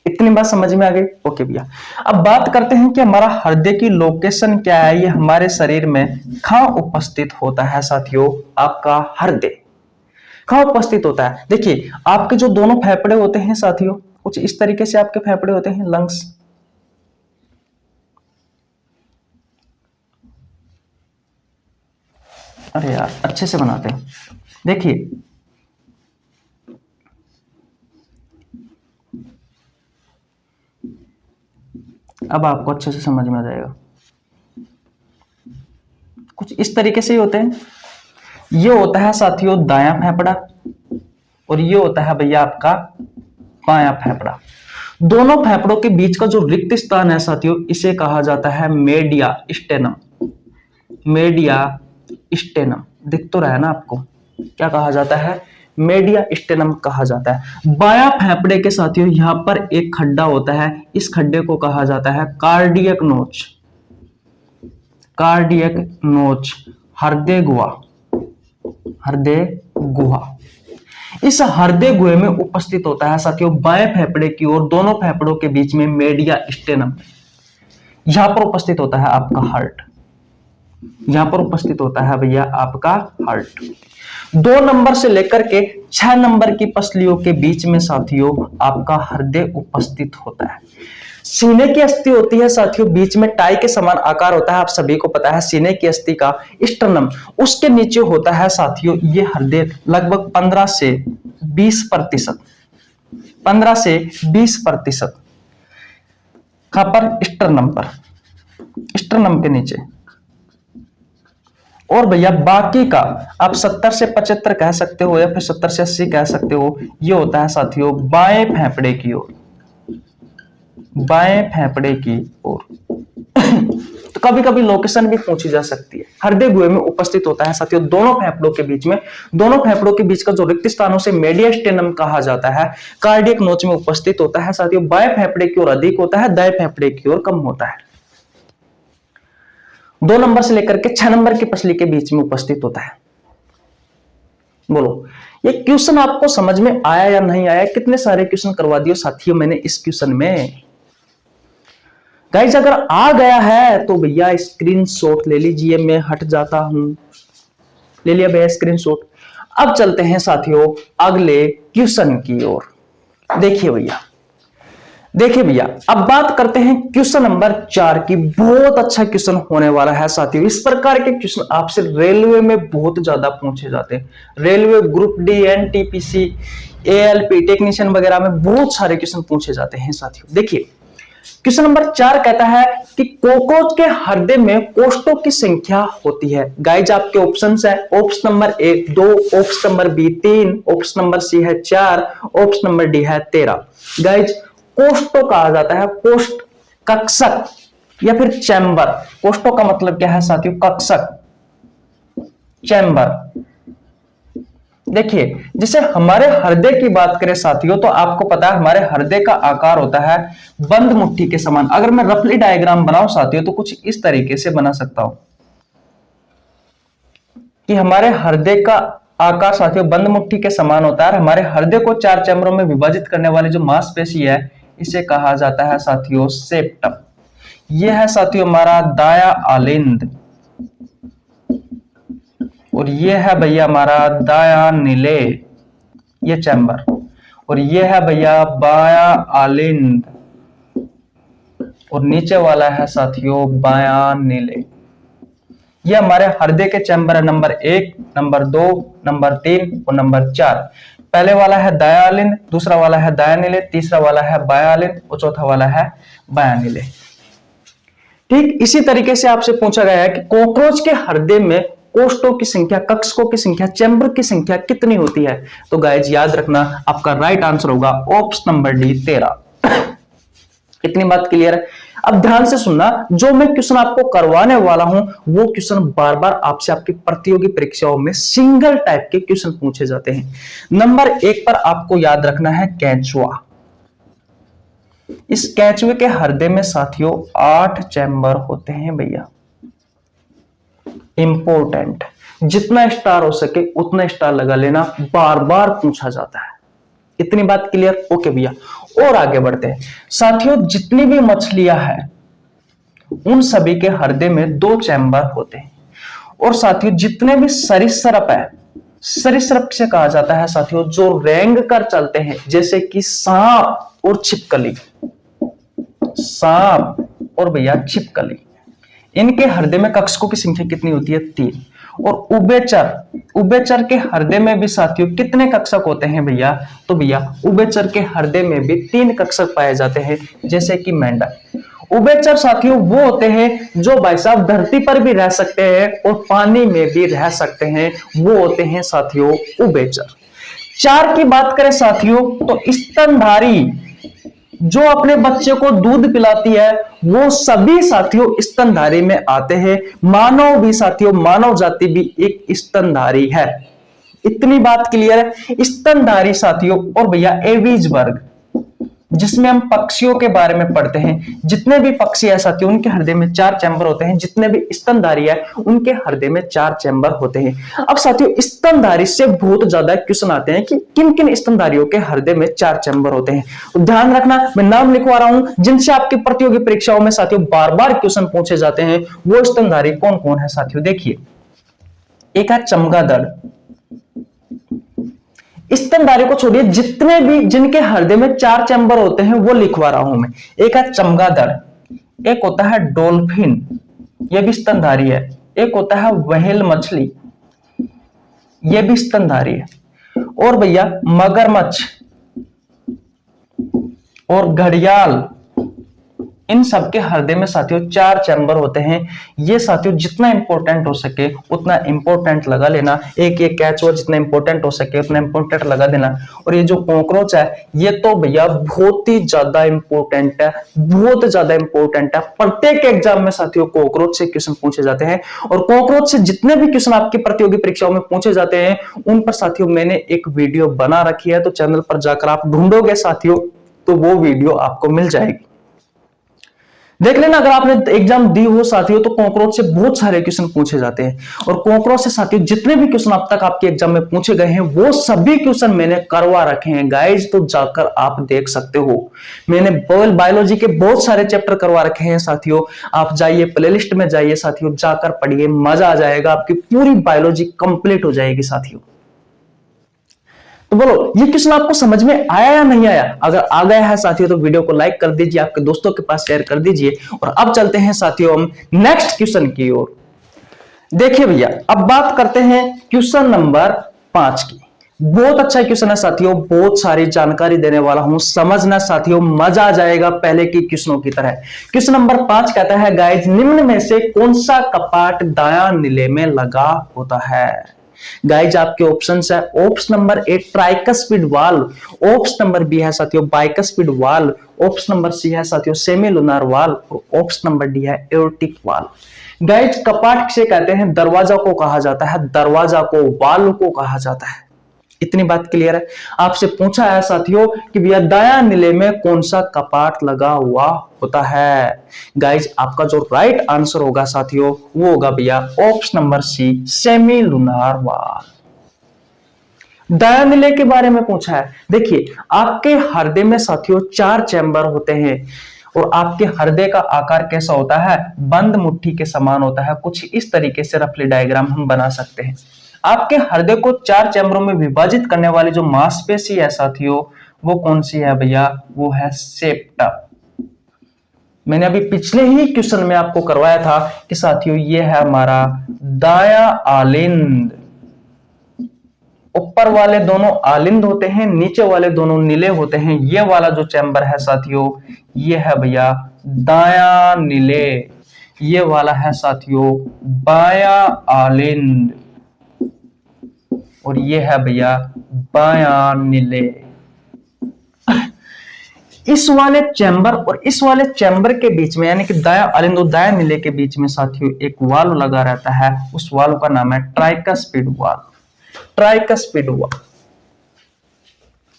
इतनी बात समझ में आ गई? ओके भैया, अब बात करते हैं कि हमारा हृदय की लोकेशन क्या है। ये हमारे शरीर में कहाँ उपस्थित होता है साथियों? आपका हृदय कहाँ उपस्थित होता है? देखिए, आपके जो दोनों फेफड़े होते हैं साथियों, कुछ इस तरीके से आपके फेफड़े होते हैं, लंग्स। अरे यार, अच्छे से बनाते हैं। देखिए, अब आपको अच्छे से समझ में आ जाएगा। कुछ इस तरीके से ही होते हैं। ये होता है साथियों दायां फेफड़ा, और ये होता है भैया आपका बायां फेफड़ा। दोनों फेफड़ों के बीच का जो रिक्त स्थान है साथियों, इसे कहा जाता है मेडिया स्टेनम। मेडिया स्टेनम दिख तो रहा है ना आपको? क्या कहा जाता है? मेडिया स्टेनम कहा जाता है। बायां फेफड़े के साथियों यहां पर एक खड्डा होता है, इस खड्डे को कहा जाता है कार्डियक नोच। कार्डियक नोच, हृदय गुहा। हृदय गुहा, इस हृदय गुहे में उपस्थित होता है साथियों बाएं फेफड़े की ओर, दोनों फेफड़ों के बीच में मेडिया स्टेनम। यहां पर उपस्थित होता है आपका हार्ट। यहां पर उपस्थित होता है भैया आपका हार्ट। 2 नंबर से लेकर के 6 नंबर की पसलियों के बीच में साथियों आपका हृदय उपस्थित होता है। सीने की अस्थि होती है साथियों, बीच में टाई के समान आकार होता है, आप सभी को पता है सीने की अस्थि का स्टर्नम, उसके नीचे होता है साथियों ये हृदय। लगभग 15 से 20%, 15 से 20% कहां पर? स्टर्नम पर, स्टर्नम के नीचे। और भैया बाकी का आप 70 से 75 कह सकते हो, या फिर 70 से 80 कह सकते हो, ये होता है साथियों बाएं फेफड़े की ओर, बाएं फेफड़े की ओर। तो कभी कभी लोकेशन भी पूछी जा सकती है। हृदय गुहे में उपस्थित होता है साथियों दोनों फेफड़ों के बीच में। दोनों फेफड़ों के बीच का जो रिक्त स्थानों से मेडिया स्टेनम कहा जाता है। कार्डियक नोच में उपस्थित होता है साथियों, बाएं फेफड़े की ओर अधिक होता है, दाएं फेफड़े की ओर कम होता है। 2 नंबर से लेकर के 6 नंबर की पसली के बीच में उपस्थित होता है। बोलो, ये क्वेश्चन आपको समझ में आया या नहीं आया? कितने सारे क्वेश्चन करवा दिए साथियों मैंने इस क्वेश्चन में। गाइस, अगर आ गया है तो भैया स्क्रीनशॉट ले लीजिए, मैं हट जाता हूं। ले लिया भैया स्क्रीनशॉट। अब चलते हैं साथियों अगले क्वेश्चन की ओर। देखिए भैया, देखिए भैया, अब बात करते हैं क्वेश्चन नंबर 4 की। बहुत अच्छा क्वेश्चन होने वाला है साथियों। इस प्रकार के क्वेश्चन आपसे रेलवे में बहुत ज्यादा पूछे जाते हैं। Railway group D, NTPC, ALP technician वगैरह में बहुत सारे क्वेश्चन पूछे जाते हैं साथियों। देखिए, क्वेश्चन नंबर 4 कहता है कि कॉकरोच के हृदय में कोष्ठों की संख्या होती है। गाइज, आपके ऑप्शंस है, option number A 2, option number B 3, option number C है 4, ऑप्शन नंबर डी है 13। गाइज, कोष्ठों कहा जाता है कोष्ठ, कक्षक या फिर चैम्बर। कोष्ठों का मतलब क्या है साथियों? कक्षक, चैम्बर। देखिए, जैसे हमारे हृदय की बात करें साथियों, तो आपको पता है हमारे हृदय का आकार होता है बंद मुट्ठी के समान। अगर मैं रफली डायग्राम बनाऊं साथियों, तो कुछ इस तरीके से बना सकता हूं कि हमारे हृदय का आकार साथियों बंद मुट्ठी के समान होता है। हमारे हृदय को 4 चैम्बरों में विभाजित करने वाली जो मांसपेशी है, इसे कहा जाता है साथियों सेप्टम। यह है साथियों हमारा दाया आलिंद, और ये है भैया हमारा दाया नीले, ये चैम्बर। और ये है भैया बाया आलिंद, और नीचे वाला है साथियों बाया नीले। ये हमारे हृदय के चैम्बर है नंबर 1, नंबर 2, नंबर 3 और नंबर 4। पहले वाला है दाया आलिंद, दूसरा वाला है दाया नीले, तीसरा वाला है बाया आलिंद और चौथा वाला है बाया नीले। ठीक इसी तरीके से आपसे पूछा गया है कि कॉकरोच के हृदय में कोष्ठों की संख्या, कक्षकों की संख्या, चैम्बर की संख्या कितनी होती है? तो गाइज याद रखना, आपका राइट आंसर होगा ऑप्शन नंबर डी 13। इतनी बात क्लियर है। अब ध्यान से सुनना, जो मैं क्वेश्चन आपको करवाने वाला हूं वो क्वेश्चन बार बार आपसे आपकी प्रतियोगी परीक्षाओं में सिंगल टाइप के क्वेश्चन पूछे जाते हैं। नंबर 1 पर आपको याद रखना है केंचुआ। इस केंचुए के हृदय में साथियों 8 चैम्बर होते हैं भैया। इंपॉर्टेंट, जितना स्टार हो सके उतना स्टार लगा लेना, बार बार पूछा जाता है। इतनी बात क्लियर? ओके भैया, और आगे बढ़ते हैं साथियों। जितनी भी मछलियां हैं उन सभी के हृदय में 2 चैम्बर होते हैं। और साथियों जितने भी सरीसृप है, सरीसृप से कहा जाता है साथियों जो रेंग कर चलते हैं, जैसे कि सांप और छिपकली, सांप और भैया छिपकली, इनके हृदय में कक्षकों की संख्या कितनी होती है? 3। और उभयचर, उभयचर के हृदय में भी साथियों कितने कक्षक होते हैं भैया? तो भैया उभयचर के हृदय में भी 3 कक्षक पाए जाते हैं, जैसे कि मेंढक। उभयचर साथियों वो होते हैं जो भाई साहब धरती पर भी रह सकते हैं और पानी में भी रह सकते हैं, वो होते हैं साथियों उभयचर। 4 की बात करें साथियों तो स्तनधारी, जो अपने बच्चे को दूध पिलाती है, वो सभी साथियों स्तनधारी में आते हैं। मानव भी साथियों, मानव जाति भी एक स्तनधारी है। इतनी बात क्लियर है? स्तनधारी साथियों। और भैया एवीज वर्ग, जिसमें हम पक्षियों के बारे में पढ़ते हैं, जितने भी पक्षी है साथियों उनके हृदय में 4 चैम्बर होते हैं। जितने भी स्तनधारी है उनके हृदय में 4 चैम्बर होते हैं। अब साथियों स्तनधारी से बहुत ज्यादा क्वेश्चन आते हैं कि किन किन स्तनधारियों के हृदय में 4 चैम्बर होते हैं। तो ध्यान रखना, मैं नाम लिखवा रहा हूं जिनसे आपकी प्रतियोगी परीक्षाओं में साथियों बार बार क्वेश्चन पूछे जाते हैं। वो स्तनधारी कौन कौन है साथियों? देखिए, एक है चमगादड़। स्तनधारी को छोड़िए, जितने भी जिनके हृदय में 4 चैम्बर होते हैं वो लिखवा रहा हूं मैं। एक है चमगादड़, एक होता है डॉल्फिन, ये भी स्तनधारी है। एक होता है व्हेल मछली, ये भी स्तनधारी है। और भैया मगरमच्छ और घड़ियाल, इन सबके हृदय में साथियों 4 चैम्बर होते हैं। ये साथियों जितना इंपॉर्टेंट हो सके उतना इंपॉर्टेंट लगा लेना। एक ये केंचुआ जितना इंपॉर्टेंट हो सके उतना इंपॉर्टेंट लगा देना। और ये जो कॉकरोच है ये तो भैया बहुत ही ज्यादा इंपॉर्टेंट है, बहुत ज्यादा इंपॉर्टेंट है। प्रत्येक एग्जाम में साथियों कॉकरोच से क्वेश्चन पूछे जाते हैं। और कॉकरोच से जितने भी क्वेश्चन आपकी प्रतियोगी परीक्षाओं में पूछे जाते हैं उन पर साथियों मैंने एक वीडियो बना रखी है, तो चैनल पर जाकर आप ढूंढोगे साथियों तो वो वीडियो आपको मिल जाएगी, देख लेना। अगर आपने एग्जाम दी हो साथियों तो कॉकरोच से बहुत सारे क्वेश्चन पूछे जाते हैं। और कॉकरोच से साथियों जितने भी क्वेश्चन अब तक आपके एग्जाम में पूछे गए हैं वो सभी क्वेश्चन मैंने करवा रखे हैं गाइज, तो जाकर आप देख सकते हो। मैंने बायोलॉजी के बहुत सारे चैप्टर करवा रखे हैं साथियों, आप जाइए प्लेलिस्ट में जाइए साथियों, जाकर पढ़िए, मजा आ जाएगा, आपकी पूरी बायोलॉजी कंप्लीट हो जाएगी साथियों। तो बोलो ये क्वेश्चन आपको समझ में आया या नहीं आया? अगर आ गया है साथियों तो वीडियो को लाइक कर दीजिए, आपके दोस्तों के पास शेयर कर दीजिए। और अब चलते हैं साथियों हम नेक्स्ट क्वेश्चन की ओर। देखिए भैया अब बात करते हैं क्वेश्चन नंबर 5 की। बहुत अच्छा क्वेश्चन है साथियों, बहुत सारी जानकारी देने वाला हूं, समझना साथियों, मजा आ जाएगा पहले की क्वेश्चनों की तरह। क्वेश्चन नंबर 5 कहता है गाइज निम्न में से कौन सा कपाट दायां नीले में लगा होता है? गाइज आपके ऑप्शन है, option number A tricuspid valve, option number B है साथियों bicuspid valve, option number C है साथियों सेमी लूनार वाल्व, और ऑप्शन नंबर डी है एओर्टिक वाल्व। गाइज कपाट किसे कहते हैं? दरवाजा को कहा जाता है, दरवाजा को, वाल्व को कहा जाता है। इतनी बात क्लियर है? आपसे पूछा है साथियों कि भैया दायां नीले में कौन सा कपाट लगा हुआ होता है? गाइज आपका जो राइट आंसर होगा साथियों वो होगा भैया option number C semilunar valve. दायां नीले के बारे में पूछा है। देखिए आपके हृदय में साथियों 4 चैम्बर होते हैं और आपके हृदय का आकार कैसा होता है? बंद मुट्ठी के समान होता है। कुछ इस तरीके से रफली डायग्राम हम बना सकते हैं। आपके हृदय को 4 चैम्बरों में विभाजित करने वाली जो मांसपेशी है साथियों वो कौन सी है भैया? वो है सेप्टम। मैंने अभी पिछले ही क्वेश्चन में आपको करवाया था कि साथियों ये है हमारा दायां आलिंद। ऊपर वाले दोनों आलिंद होते हैं, नीचे वाले दोनों नीले होते हैं। ये वाला जो चैम्बर है साथियों ये है भैया दायां नीले, ये वाला है साथियों बायां आलिंद, और ये है भैया बायां नीले। इस वाले चैम्बर और इस वाले चैम्बर के बीच में, यानी कि दायां अलिंद और दायां निले के बीच में साथियों एक वाल्व लगा रहता है। उस वाल्व का नाम है ट्राइकस्पिड वाल्व। ट्राइकस्पिड वाल्व,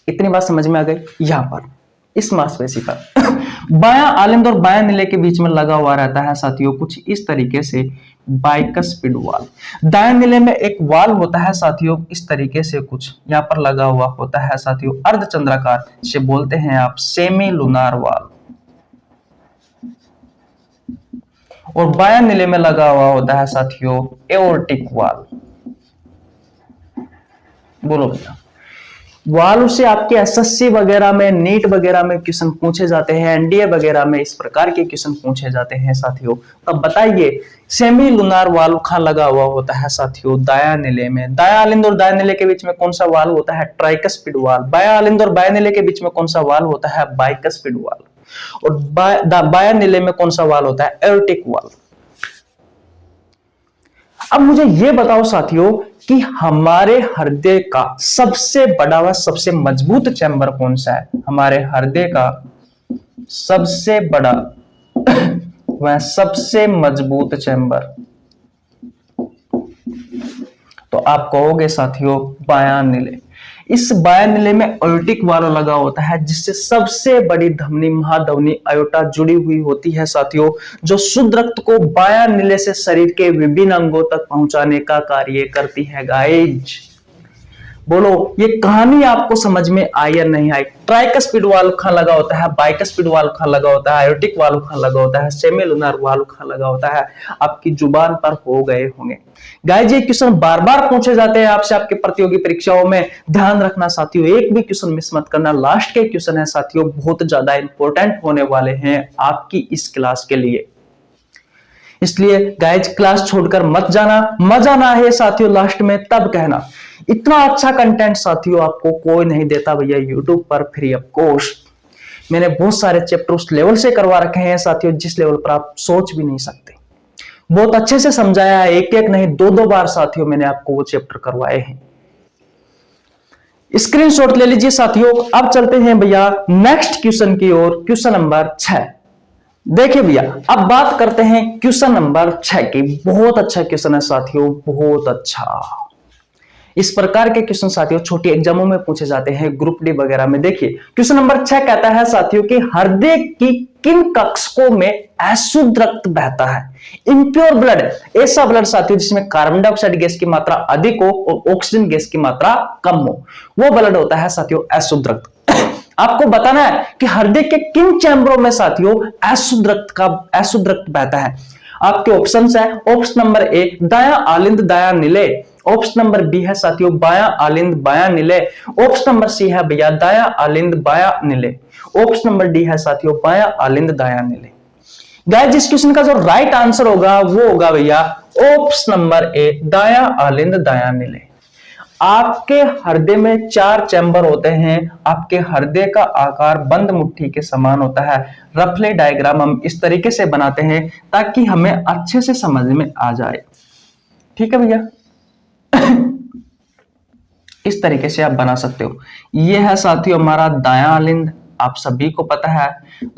इतनी बात समझ में आ गई। यहां पर इस मांसपेशी पर बायां अलिंद और बायां निले के बीच में लगा हुआ रहता है साथियों कुछ इस तरीके से बाइकस्पिड वाल्व। दाएं निले में एक वाल्व होता है साथियों इस तरीके से कुछ यहां पर लगा हुआ होता है साथियों, अर्धचंद्राकार, से बोलते हैं आप सेमी लूनार वाल्व। और बायां निले में लगा हुआ होता है साथियों एओर्टिक वाल्व। बोलो भैया, वाल्व से आपके एसएससी वगैरह में, नीट वगैरह में क्वेश्चन पूछे जाते हैं, एनडीए वगैरह में इस प्रकार के क्वेश्चन पूछे जाते हैं साथियों। तब बताइए सेमी लूनार वाल्व कहां लगा हुआ होता है साथियों? दायां निले में। दायां अलिंद और दायां निले के बीच में कौन सा वाल्व होता है? Tricuspid valve. बायां अलिंद और बायां निले के बीच में कौन सा वाल्व होता है? Bicuspid valve. और बायां निले में कौन सा वाल्व होता है? Aortic valve. अब मुझे यह बताओ साथियों कि हमारे हृदय का सबसे बड़ा व सबसे मजबूत चैम्बर कौन सा है? हमारे हृदय का सबसे बड़ा वह सबसे मजबूत चैम्बर, तो आप कहोगे साथियों बायां निले। इस बायां निले में एओर्टिक वाल्व लगा होता है जिससे सबसे बड़ी धमनी महाधमनी अयोटा जुड़ी हुई होती है साथियों, जो शुद्ध रक्त को बायां निले से शरीर के विभिन्न अंगों तक पहुंचाने का कार्य करती है। गाइज बोलो, ये कहानी आपको समझ में आई या नहीं आई? ट्राइकस्पिड वाल्व कहां लगा होता है? बाइकस्पिड वाल्व कहां लगा होता है? एओर्टिक वाल्व कहां लगा होता है? सेमी लूनार वाल्व कहां लगा होता है? आपकी जुबान पर हो गए होंगे। गाइज ये क्वेश्चन बार बार पूछे जाते हैं आपसे आपके प्रतियोगी परीक्षाओं में, ध्यान रखना साथियों, एक भी क्वेश्चन मिस मत करना। लास्ट के क्वेश्चन है साथियों, बहुत ज्यादा इंपॉर्टेंट होने वाले हैं आपकी इस क्लास के लिए, इसलिए गाइज क्लास छोड़कर मत जाना। मजा ना है साथियों लास्ट में तब कहना। इतना अच्छा कंटेंट साथियों आपको कोई नहीं देता भैया यूट्यूब पर फ्री ऑफ कॉस्ट। मैंने बहुत सारे चैप्टर उस लेवल से करवा रखे हैं साथियों जिस लेवल पर आप सोच भी नहीं सकते। बहुत अच्छे से समझाया है, एक एक नहीं दो दो बार साथियों मैंने आपको वो चैप्टर करवाए हैं। स्क्रीनशॉट ले लीजिए साथियों। अब चलते हैं भैया नेक्स्ट क्वेश्चन की ओर, क्वेश्चन नंबर 6। देखिए भैया अब बात करते हैं क्वेश्चन नंबर 6 की। बहुत अच्छा क्वेश्चन है साथियों, बहुत अच्छा। इस प्रकार के क्वेश्चन साथियों छोटी एग्जामों में पूछे जाते हैं, ग्रुप डी वगैरह में। देखिए क्वेश्चन नंबर 6 कहता है साथियों कि हृदय की किन कक्षकों में अशुद्ध रक्त बहता है? इम्प्योर ब्लड, ऐसा ब्लड साथियों जिसमें कार्बन डाइऑक्साइड गैस की मात्रा अधिक हो और ऑक्सीजन गैस की मात्रा कम हो, वो ब्लड होता है साथियों अशुद्ध रक्त। आपको बताना है कि हृदय के किन चैम्बरों में साथियों अशुद्ध रक्त बहता है। आपके ऑप्शंस है, ऑप्शन नंबर ए दायां आलिंद दायां निले, ऑप्शन नंबर बी है साथियों बायां आलिंद बायां निले, ऑप्शन नंबर सी है भैया दायां आलिंद बायां निले, ऑप्शन नंबर डी है साथियों बायां आलिंद दायां निले। गाइस इस क्वेश्चन का जो राइट आंसर होगा वो होगा भैया ऑप्शन नंबर ए दायां आलिंद दायां निले। आपके हृदय में 4 चैम्बर होते हैं। आपके हृदय का आकार बंद मुट्ठी के समान होता है। रफली डायग्राम हम इस तरीके से बनाते हैं ताकि हमें अच्छे से समझ में आ जाए। ठीक है भैया इस तरीके से आप बना सकते हो। यह है साथियों हमारा दायां आलिंद, आप सभी को पता है,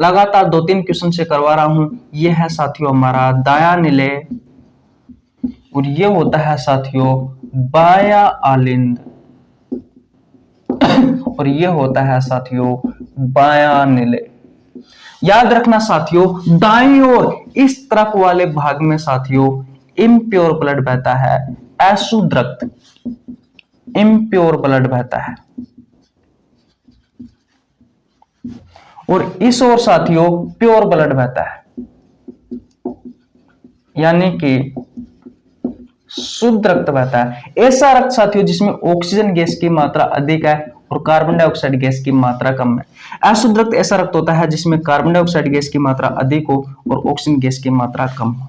लगातार 2-3 क्वेश्चन से करवा रहा हूं। यह है साथियों हमारा दायां निले और ये होता है साथियों बायां आलिंद और ये होता है साथियों बायां निले। याद रखना साथियों दाईं ओर इस तरफ वाले भाग में साथियों इम्प्योर ब्लड बहता है, अशुद्ध रक्त, इम्प्योर ब्लड बहता है। और इस ओर साथियों प्योर ब्लड बहता है, यानी कि शुद्ध रक्त बहता है। ऐसा रक्त साथियों जिसमें ऑक्सीजन गैस की मात्रा अधिक है और कार्बन डाइऑक्साइड गैस की मात्रा कम है। अशुद्ध रक्त ऐसा रक्त होता है जिसमें कार्बन डाइऑक्साइड गैस की मात्रा अधिक हो और ऑक्सीजन गैस की मात्रा कम हो।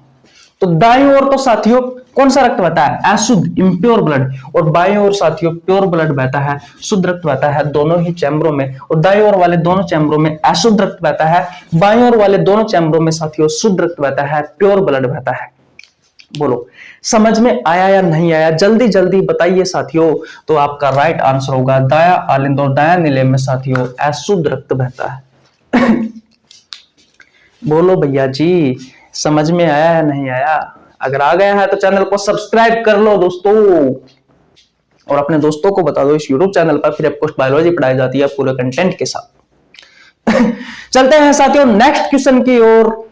तो दाईं ओर तो साथियों कौन सा रक्त बहता है? अशुद्ध इम्प्योर ब्लड, और बाईं ओर साथियों प्योर ब्लड बहता है, शुद्ध रक्त बहता है दोनों ही चैम्बरों में। और दाईं ओर वाले दोनों चैम्बरों में अशुद्ध रक्त बहता है, बाईं ओर वाले दोनों चैम्बरों में साथियों शुद्ध रक्त बहता है, प्योर ब्लड बहता है। बोलो समझ में आया या नहीं आया? जल्दी जल्दी बताइए साथियों। तो आपका राइट आंसर होगा दायां आलिंद और दायां निले में साथियों अशुद्ध रक्त बहता है। बोलो भैया जी, समझ में आया या नहीं आया? अगर आ गया है तो चैनल को सब्सक्राइब कर लो दोस्तों, और अपने दोस्तों को बता दो इस यूट्यूब चैनल पर फ्री ऑफ कॉस्ट बायोलॉजी पढ़ाई जाती है पूरे कंटेंट के साथ। चलते हैं साथियों नेक्स्ट क्वेश्चन की ओर।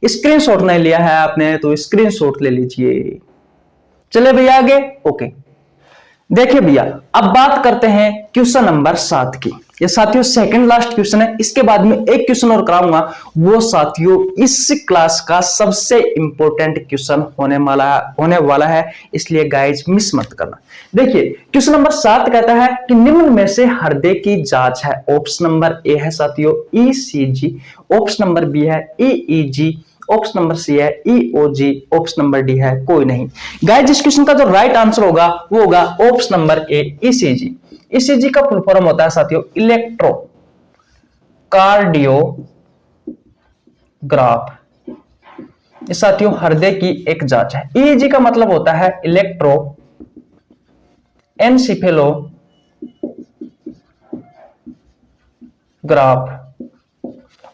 स्क्रीनशॉट नहीं लिया है आपने तो स्क्रीनशॉट ले लीजिए। चले भैया आगे। ओके, देखिए भैया, अब बात करते हैं क्वेश्चन नंबर 7 की। ये साथियों सेकंड लास्ट क्वेश्चन है, इसके बाद में एक क्वेश्चन और कराऊंगा, वो साथियों इस क्लास का सबसे इंपॉर्टेंट क्वेश्चन होने वाला है, इसलिए गाइज मिस मत करना। देखिए क्वेश्चन नंबर 7 कहता है कि निम्न में से हृदय की जांच है। ऑप्शन नंबर ए है साथियों ईसीजी, ऑप्शन नंबर बी है ईईजी, ऑप्शन नंबर सी है ईओजी, ऑप्शन नंबर डी है कोई नहीं। गाइस इस क्वेश्चन का जो राइट आंसर होगा वो होगा ऑप्शन नंबर ए ईसीजी। ईसीजी का फुल फॉर्म होता है साथियों इलेक्ट्रो कार्डियोग्राफ। इस साथियों हृदय की एक जांच है। ईईजी का मतलब होता है इलेक्ट्रो एनसीफेलोग्राफ,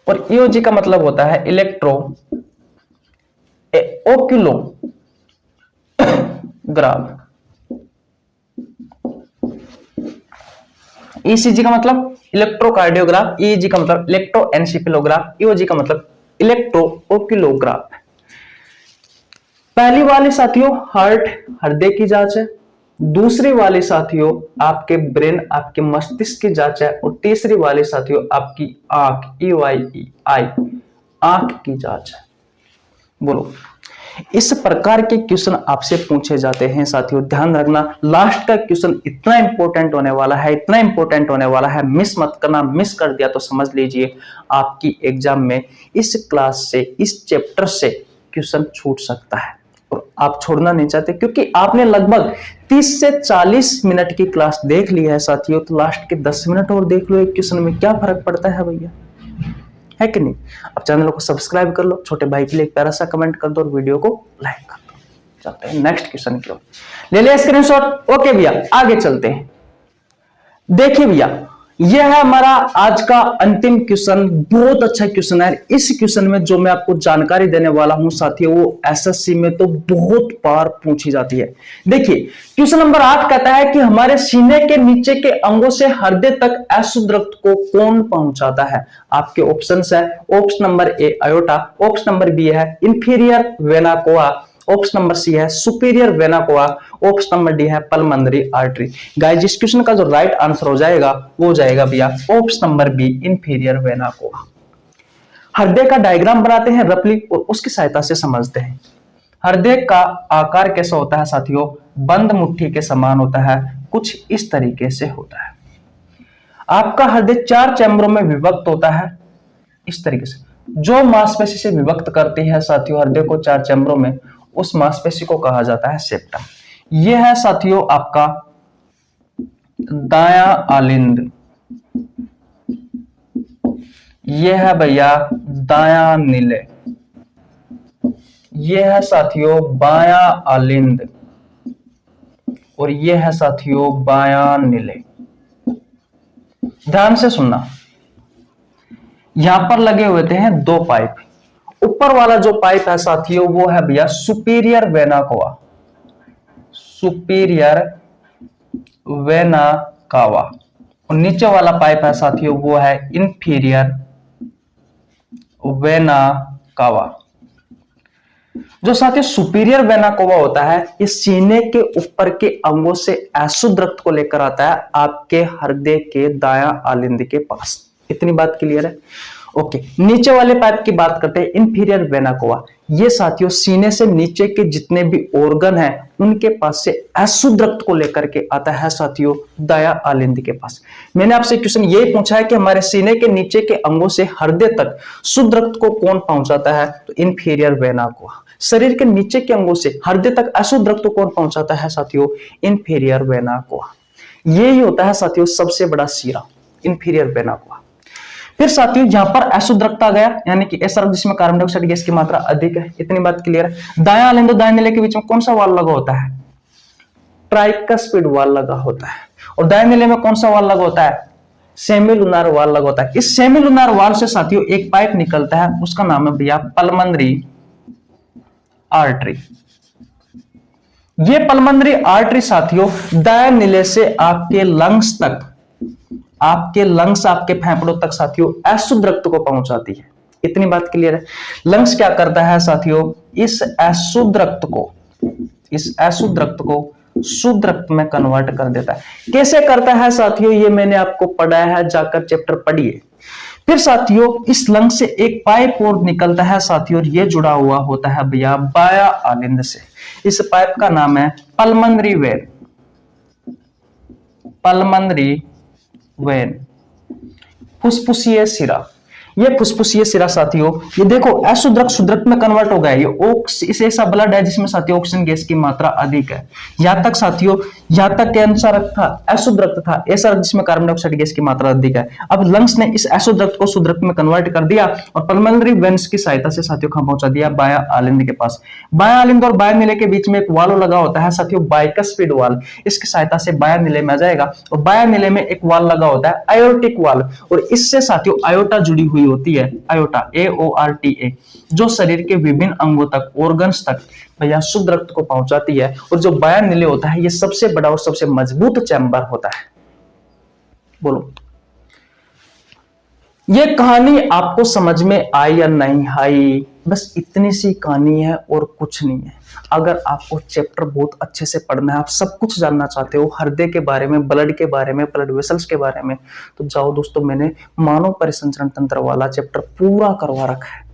और ईओजी का मतलब होता है इलेक्ट्रो ओक्यूलोग्राफ। ईसीजी का मतलब इलेक्ट्रोकार्डियोग्राफ, ईईजी का मतलब इलेक्ट्रोएन्सेफेलोग्राफ, ईओजी का मतलब इलेक्ट्रो ओक्यूलोग्राफ। पहली वाली साथियों हृदय की जांच है, दूसरी वाली साथियों आपके ब्रेन आपके मस्तिष्क की जांच है, और तीसरी वाली साथियों आपकी आंख आई आंख की जांच है। बोलो, इस प्रकार के क्वेश्चन आपसे पूछे जाते हैं साथियों, ध्यान रखना। लास्ट का क्वेश्चन इतना इंपॉर्टेंट होने वाला है, इतना इंपॉर्टेंट होने वाला है, मिस मत करना। मिस कर दिया तो समझ लीजिए आपकी एग्जाम में इस क्लास से, इस चैप्टर से क्वेश्चन छूट सकता है, और आप छोड़ना नहीं चाहते, क्योंकि आपने लगभग 30 से 40 मिनट की क्लास देख ली है साथियों, तो लास्ट के 10 मिनट और देख लो एक क्वेश्चन में, क्या फर्क पड़ता है भैया, है कि नहीं? अब चैनल को सब्सक्राइब कर लो, छोटे भाई के लिए एक प्यारा सा कमेंट कर दो, और वीडियो को लाइक कर दो। चलते हैं नेक्स्ट क्वेश्चन की ओर। ले लिया स्क्रीनशॉट? ओके भैया आगे चलते हैं। देखिए भैया, यह है हमारा आज का अंतिम क्वेश्चन। बहुत अच्छा क्वेश्चन है। इस क्वेश्चन में जो मैं आपको जानकारी देने वाला हूं साथियों, वो एसएससी में तो बहुत बार पूछी जाती है। देखिए क्वेश्चन नंबर 8 कहता है कि हमारे सीने के नीचे के अंगों से हृदय तक अशुद्ध रक्त को कौन पहुंचाता है? आपके ऑप्शंस है, option number A aorta, option number B है inferior vena cava, option number C है superior vena cava, option number D है पल्मोनरी आर्टरी। गाइस इस क्वेश्चन का जो राइट आंसर हो जाएगा वो हो जाएगा भैया option number B inferior vena cava. हृदय का डायग्राम बनाते हैं रफली और उसकी सहायता से समझते हैं। हृदय का आकार कैसा होता है साथियों? बंद मुट्ठी के समान होता है, कुछ इस तरीके से होता है। आपका हृदय 4 चैम्बरों में विभक्त होता है, इस तरीके से। जो मांसपेशी से विभक्त करती है साथियों हृदय को 4 चैम्बरों में, उस मांसपेशी को कहा जाता है सेप्टम। यह है साथियों आपका दायां आलिंद, यह है भैया दायां निलय, यह है साथियों बायां आलिंद, और यह है साथियों बायां निलय। ध्यान से सुनना, यहां पर लगे हुए थे 2 पाइप। ऊपर वाला जो पाइप है साथियों वो है भैया superior vena cava, superior vena cava, और नीचे वाला पाइप है साथियों वो है इंफीरियर वेना कावा। जो साथियों सुपीरियर वेना कोवा होता है, ये सीने के ऊपर के अंगों से अशुद्ध रक्त को लेकर आता है आपके हृदय के दायां आलिंद के पास। इतनी बात क्लियर है? ओके, नीचे वाले पाइप की बात करते हैं इंफीरियर वेना कोवा। ये साथियों सीने से नीचे के जितने भी ऑर्गन हैं उनके पास से अशुद्ध रक्त को लेकर के आता है साथियों दायां आलिंद के पास। मैंने आपसे क्वेश्चन ये पूछा है कि हमारे सीने के नीचे के अंगों से हृदय तक शुद्ध रक्त को कौन पहुंचाता है? तो इंफीरियर वेना कोवा। शरीर के नीचे के अंगों से हृदय तक अशुद्ध रक्त को कौन पहुंचाता है साथियों? Inferior vena cava. यही होता है साथियों सबसे बड़ा सीरा, इंफीरियर वेना कोवा। फिर साथियों यहां पर अशुद्ध रक्त आ गया, यानी कि ऐसा रक्त जिसमें कार्बन डाइऑक्साइड गैस की मात्रा अधिक है। इतनी बात क्लियर है? दायां आलिंद और दाएं निलय के बीच में कौन सा वाल्व लगा होता है? ट्राइकस्पिड वाल्व लगा होता है। और दाएं निलय में कौन सा वाल्व लगा होता है? सेमी लूनार वाल लगा होता है। इस सेमी लूनार वाल से साथियों एक पाइप निकलता है, उसका नाम है भैया पल्मोनरी आर्टरी। ये पल्मोनरी आर्टरी साथियों दाएं नीले से आपके लंग्स तक, आपके लंग्स, आपके फेफड़ों तक साथियों अशुद्ध रक्त को पहुंचाती है। इतनी बात क्लियर है। लंग्स क्या करता है साथियों, इस अशुद्ध रक्त को शुद्ध रक्त में कन्वर्ट कर देता है। कैसे करता है साथियों, ये मैंने आपको पढ़ाया है, जाकर चैप्टर पढ़िए। फिर साथियों इस लंग से एक पाइप और निकलता है साथियों, ये जुड़ा हुआ होता है भैया बाया आलिंद से। इस पाइप का नाम है पल्मोनरी वेन। पल्मोनरी वेन, फुसफुसीय सिरा। ये फुसफुसीय सिरा साथियों, ये देखो अशुद्ध रक्त शुद्ध रक्त में कन्वर्ट हो गया। ये इसे ऐसा ब्लड है जिसमें साथियों ऑक्सीजन गैस की मात्रा अधिक है। यहां तक साथियों, यहां तक कौन सा रक्त था, अशुद्ध रक्त था, ऐसा रक्त जिसमें कार्बन डाइऑक्साइड गैस की मात्रा अधिक है। अब लंग्स ने इस अशुद्ध रक्त को शुद्ध रक्त में कन्वर्ट कर दिया और पल्मोनरी वेन्स की सहायता से साथियों कहां पहुंचा दिया, बाया आलिंद के पास। बाया आलिंद और बाया नीले के बीच में एक वाल्व लगा होता है साथियों, बाइकस्फीड वाल्व। इसकी सहायता से बाया नीले में आ जाएगा और बाया नीले में एक वाल्व लगा होता है आयोटिक वाल्व, और इससे साथियों आयोटा जुड़ी हुई होती है, आयोटा AORTA, जो शरीर के विभिन्न अंगों तक, ऑर्गन्स तक भैया शुद्ध रक्त को पहुंचाती है। और जो बाया नीले होता है ये सबसे बड़ा और सबसे मजबूत चैम्बर होता है। बोलो ये कहानी आपको समझ में आई या नहीं आई? बस इतनी सी कहानी है और कुछ नहीं है। अगर आपको चैप्टर बहुत अच्छे से पढ़ना है, आप सब कुछ जानना चाहते हो हृदय के बारे में, ब्लड के बारे में, ब्लड वेसल्स के बारे में, तो जाओ दोस्तों, मैंने मानव परिसंचरण तंत्र वाला चैप्टर पूरा करवा रखा है।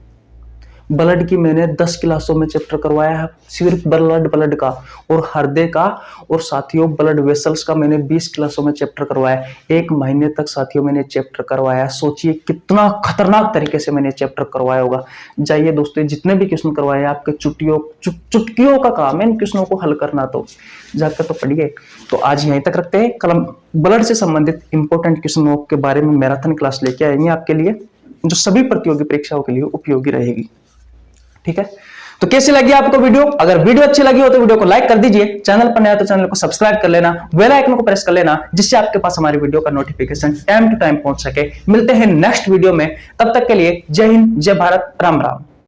ब्लड की मैंने 10 क्लासों में चैप्टर करवाया है, सिर्फ ब्लड का और हृदय का, और साथियों ब्लड वेसल्स का मैंने 20 क्लासों में चैप्टर करवाया। 1 महीने तक साथियों मैंने चैप्टर करवाया। सोचिए कितना खतरनाक तरीके से मैंने चैप्टर करवाया होगा। जाइए दोस्तों, जितने भी क्वेश्चन करवाए आपके चुटकियों का काम है इन क्वेश्चनों को हल करना, तो जाकर तो पढ़िए। तो आज यहीं तक रखते हैं, कल ब्लड से संबंधित इंपॉर्टेंट क्वेश्चनों के बारे में मैराथन क्लास लेके आएंगे आपके लिए, जो सभी प्रतियोगी परीक्षाओं के लिए उपयोगी रहेगी। ठीक है, तो कैसी लगी आपको वीडियो? अगर वीडियो अच्छी लगी हो तो वीडियो को लाइक कर दीजिए, चैनल पर नया तो चैनल को सब्सक्राइब कर लेना, बेल आइकन को प्रेस कर लेना, जिससे आपके पास हमारी वीडियो का नोटिफिकेशन टाइम टू टाइम पहुंच सके। मिलते हैं नेक्स्ट वीडियो में, तब तक के लिए जय हिंद, जय भारत, राम राम।